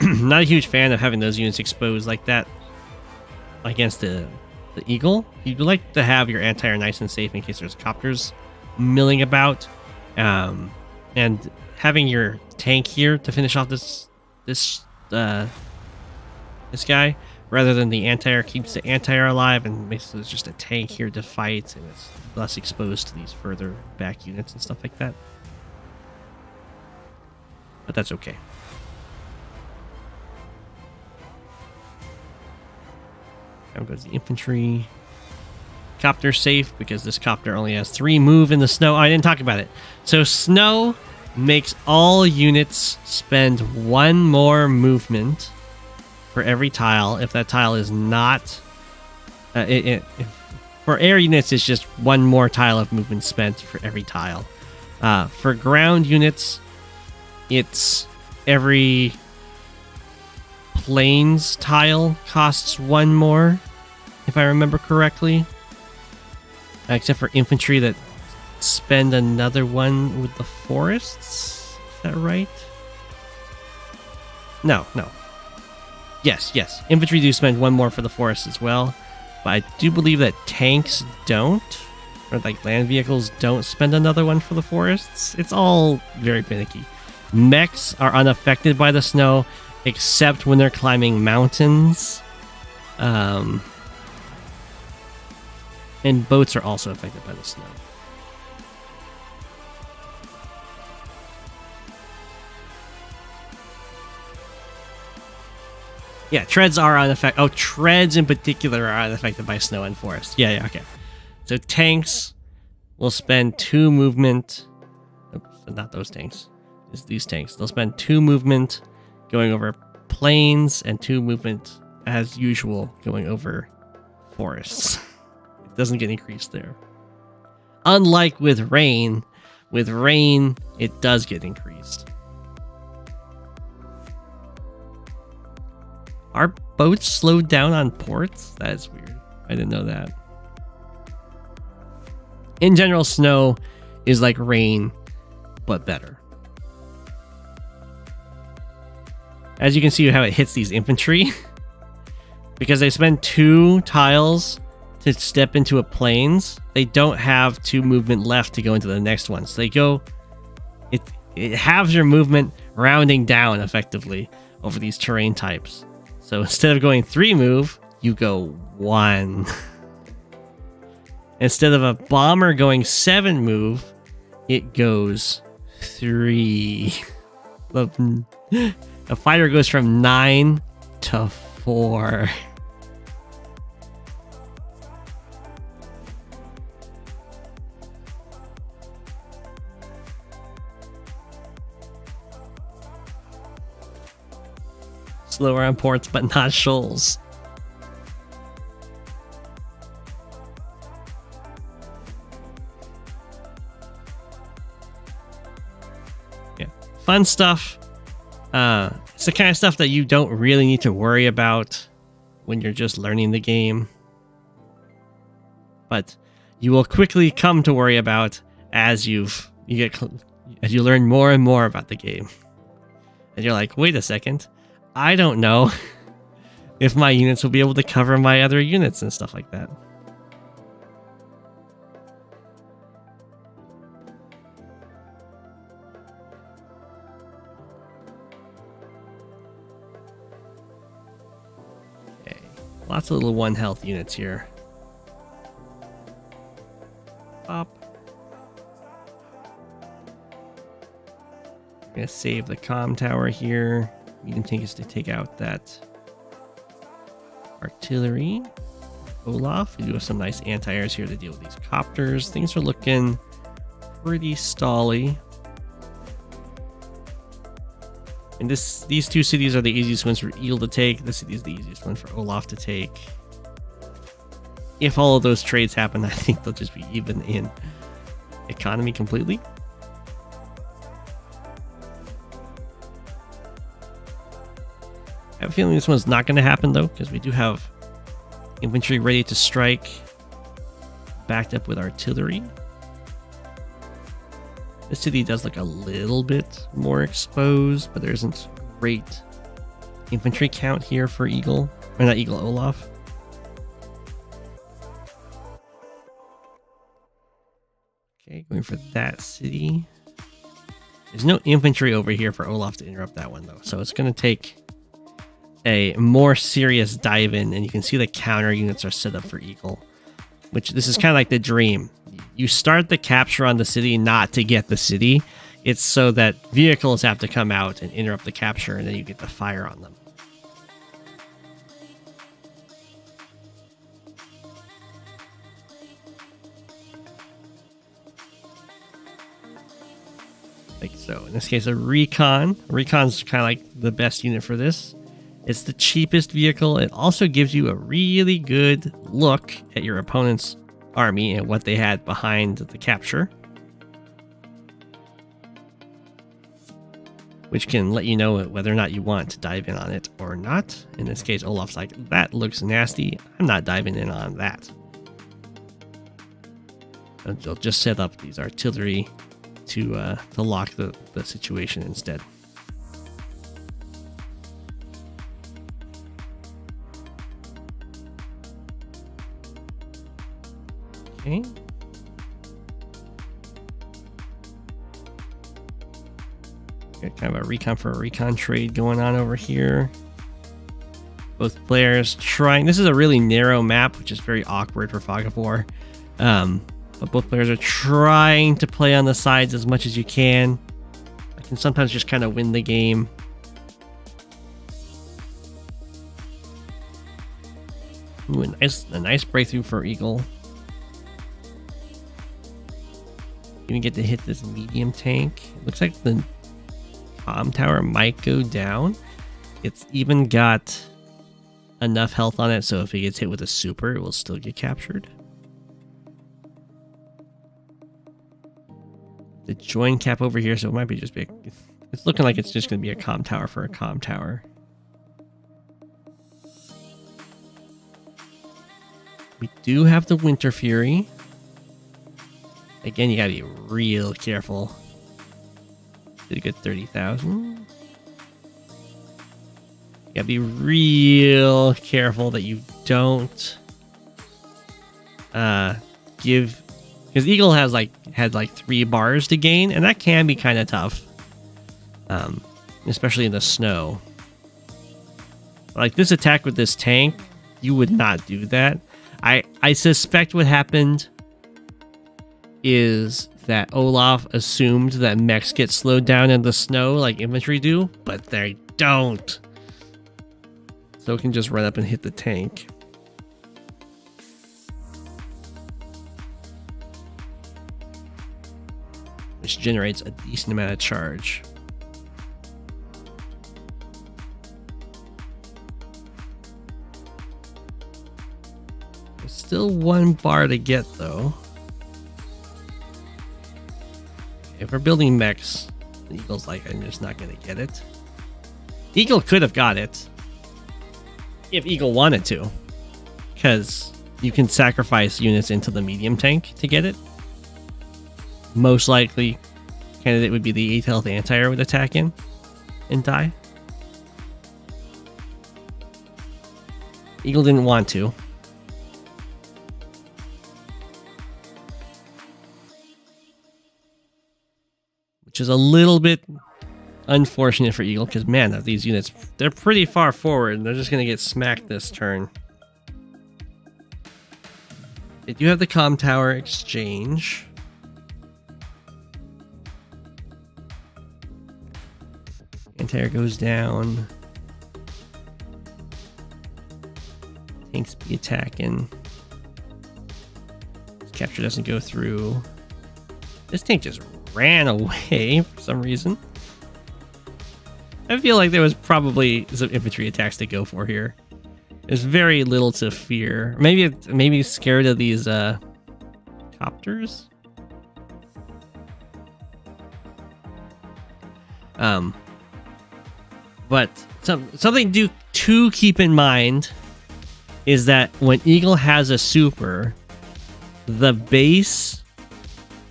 I'm not a huge fan of having those units exposed like that against the Eagle. You'd like to have your anti-air nice and safe in case there's copters milling about. And having your tank here to finish off this guy, rather than the anti-air, keeps the anti-air alive and makes it just a tank here to fight, and it's less exposed to these further back units and stuff like that. But that's okay. Now goes the infantry. Copter safe because this copter only has 3 move in the snow. Oh, I didn't talk about it. So snow makes all units spend 1 more movement for every tile. If that tile is not... for air units, it's just 1 more tile of movement spent for every tile. For ground units, it's every plains tile costs 1 more, if I remember correctly. Except for infantry that spend another 1 with the forests. Is that right? No. Yes. Infantry do spend 1 more for the forests as well. But I do believe that tanks don't. Or like land vehicles don't spend another 1 for the forests. It's all very finicky. Mechs are unaffected by the snow, except when they're climbing mountains. And boats are also affected by the snow. Yeah, treads are unaffected. Oh, treads in particular are unaffected by snow and forest. Yeah, okay. So tanks will spend 2 movement. Oops, not those tanks. It's these tanks. They'll spend 2 movement going over plains and 2 movement, as usual, going over forests. It doesn't get increased there. Unlike with rain it does get increased. Are boats slowed down on ports? That is weird. I didn't know that. In general, snow is like rain, but better. As you can see how it hits these infantry. Because they spend 2 tiles to step into a plains, they don't have 2 movement left to go into the next one. So they go... It halves your movement rounding down effectively over these terrain types. So instead of going 3 move, you go 1. Instead of a bomber going 7 move, it goes 3. The fighter goes from 9 to 4. Slower on ports, but not shoals. Yeah, fun stuff. It's the kind of stuff that you don't really need to worry about when you're just learning the game, but you will quickly come to worry about as you learn more and more about the game, and you're like, wait a second. I don't know if my units will be able to cover my other units and stuff like that. Okay, lots of little 1 health units here. Up. I'm gonna save the comm tower here. You can take us to take out that artillery. Olaf, we do have some nice anti-airs here to deal with these copters. Things are looking pretty stally. And these 2 cities are the easiest ones for Eel to take. This city is the easiest one for Olaf to take. If all of those trades happen, I think they'll just be even in economy completely. I have a feeling this one's not going to happen, though, because we do have infantry ready to strike, backed up with artillery. The city does look a little bit more exposed, but there isn't great infantry count here for Eagle. Or not Eagle, Olaf. Okay, going for that city. There's no infantry over here for Olaf to interrupt that one, though. So it's going to take a more serious dive in, and you can see the counter units are set up for Eagle. Which, this is kind of like the dream. You start the capture on the city not to get the city. It's so that vehicles have to come out and interrupt the capture, and then you get the fire on them. Like so. In this case, a recon. Recon's kind of like the best unit for this. It's the cheapest vehicle. It also gives you a really good look at your opponent's army and what they had behind the capture, which can let you know whether or not you want to dive in on it or not. In this case, Olaf's like, that looks nasty. I'm not diving in on that. And they'll just set up these artillery to lock the situation instead. Okay. Got kind of a recon for a recon trade going on over here. Both players trying. This is a really narrow map, which is very awkward for Fog of War. But both players are trying to play on the sides as much as you can. I can sometimes just kind of win the game. Ooh, a nice breakthrough for Eagle. Gonna get to hit this medium tank. It looks like the comm tower might go down. It's even got enough health on it, so if it gets hit with a super, it will still get captured. The join cap over here, so it might be just big. It's looking like it's just going to be a comm tower for a comm tower. We do have the Winter Fury. Again, you gotta be real careful. Did a good 30,000. You gotta be real careful that you don't give, because Eagle has had 3 bars to gain, and that can be kind of tough, especially in the snow. Like this attack with this tank, you would not do that. I suspect what happened is that Olaf assumed that mechs get slowed down in the snow like infantry do, but they don't. So it can just run up and hit the tank. Which generates a decent amount of charge. There's still 1 bar to get though. If we're building mechs, the Eagle's like, I'm just not going to get it. Eagle could have got it if Eagle wanted to, because you can sacrifice units into the medium tank to get it. Most likely, candidate would be the 8 health anti-air would attack in and die. Eagle didn't want to. Which is a little bit unfortunate for Eagle, because man, these units, they're pretty far forward and they're just going to get smacked this turn. They do have the comm tower exchange. Anti-air goes down. Tanks be attacking. This capture doesn't go through. This tank just ran away for some reason. I feel like there was probably some infantry attacks to go for here. There's very little to fear. Maybe scared of these copters. But something to keep in mind is that when Eagle has a super, the base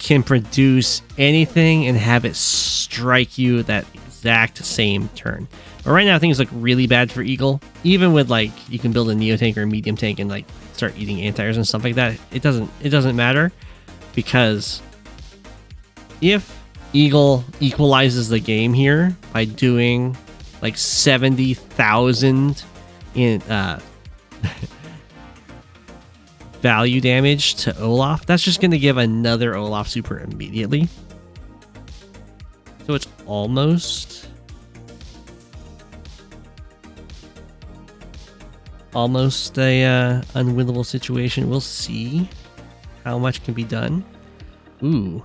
can produce anything and have it strike you that exact same turn. But right now things look really bad for Eagle. Even with like you can build a Neo tank or a medium tank and like start eating anti-airs and stuff like that. It doesn't matter, because if Eagle equalizes the game here by doing like 70,000 in value damage to Olaf, that's just going to give another Olaf super immediately. So it's almost a unwinnable situation. We'll see how much can be done. Ooh,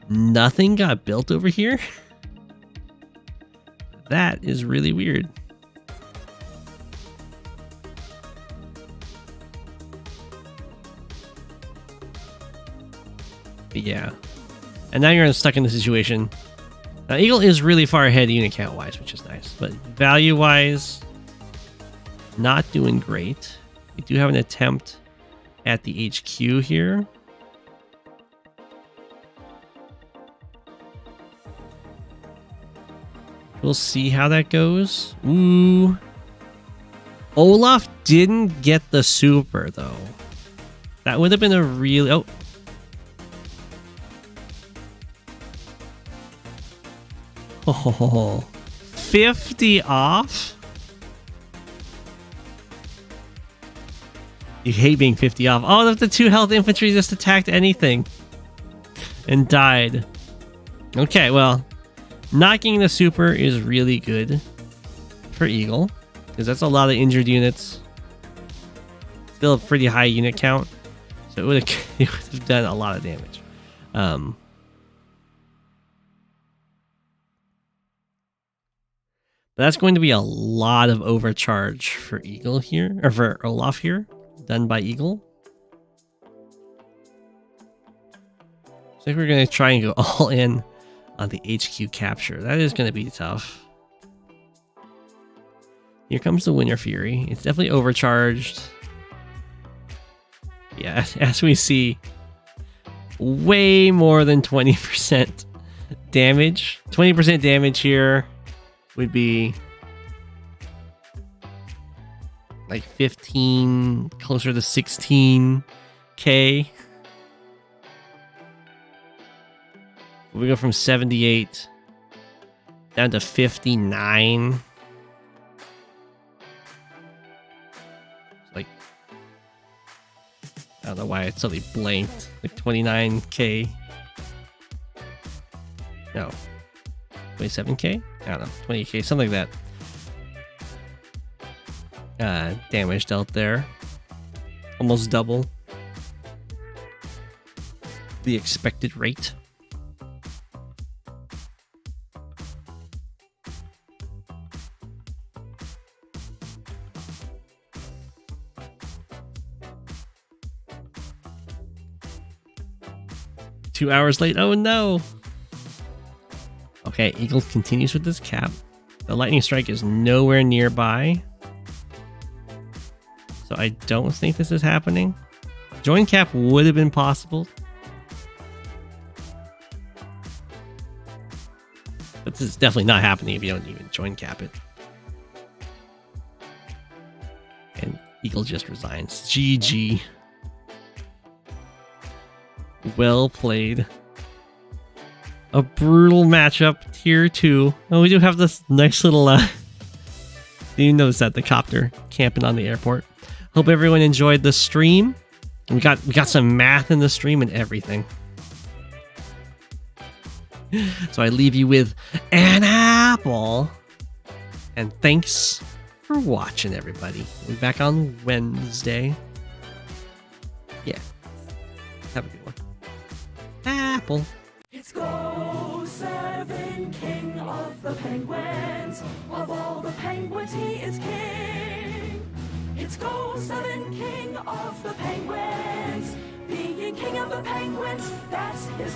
nothing got built over here. That is really weird. But yeah, and now you're stuck in the situation. Now Eagle is really far ahead unit count wise, which is nice, but value wise, not doing great. We do have an attempt at the HQ here. We'll see how that goes. Ooh. Olaf didn't get the super though. That would have been a really... Oh. Oh, 50 off? You hate being 50 off. Oh, the 2 health infantry just attacked anything and died. Okay, well, knocking the super is really good for Eagle, because that's a lot of injured units. Still a pretty high unit count, so it would have done a lot of damage. But that's going to be a lot of overcharge for Eagle here, or for Olaf here, done by Eagle. So I think we're going to try and go all in on the HQ capture. That is going to be tough. Here comes the Winter Fury. It's definitely overcharged. Yeah, as we see, way more than 20% damage. 20% damage here would be like 15, closer to 16k. We go from 78 down to 59. Like, I don't know why it suddenly blanked. Like 29k. No. 27k? I don't know. 20k, something like that. Damage dealt there. Almost double the expected rate. Two hours late. Oh no. Okay, Eagle continues with this cap. The lightning strike is nowhere nearby, so I don't think this is happening. Join cap would have been possible, but this is definitely not happening if you don't even join cap it. And Eagle just resigns. GG. Well played. A brutal matchup, tier 2. Oh, we do have this nice little you notice that the copter camping on the airport. Hope everyone enjoyed the stream. We got some math in the stream and everything. So I leave you with an apple. And thanks for watching, everybody. We'll be back on Wednesday. Yeah. Have a good one. Apple. It's Go7, king of the penguins. Of all the penguins, he is king. It's Go7, king of the penguins. Being king of the penguins, that's his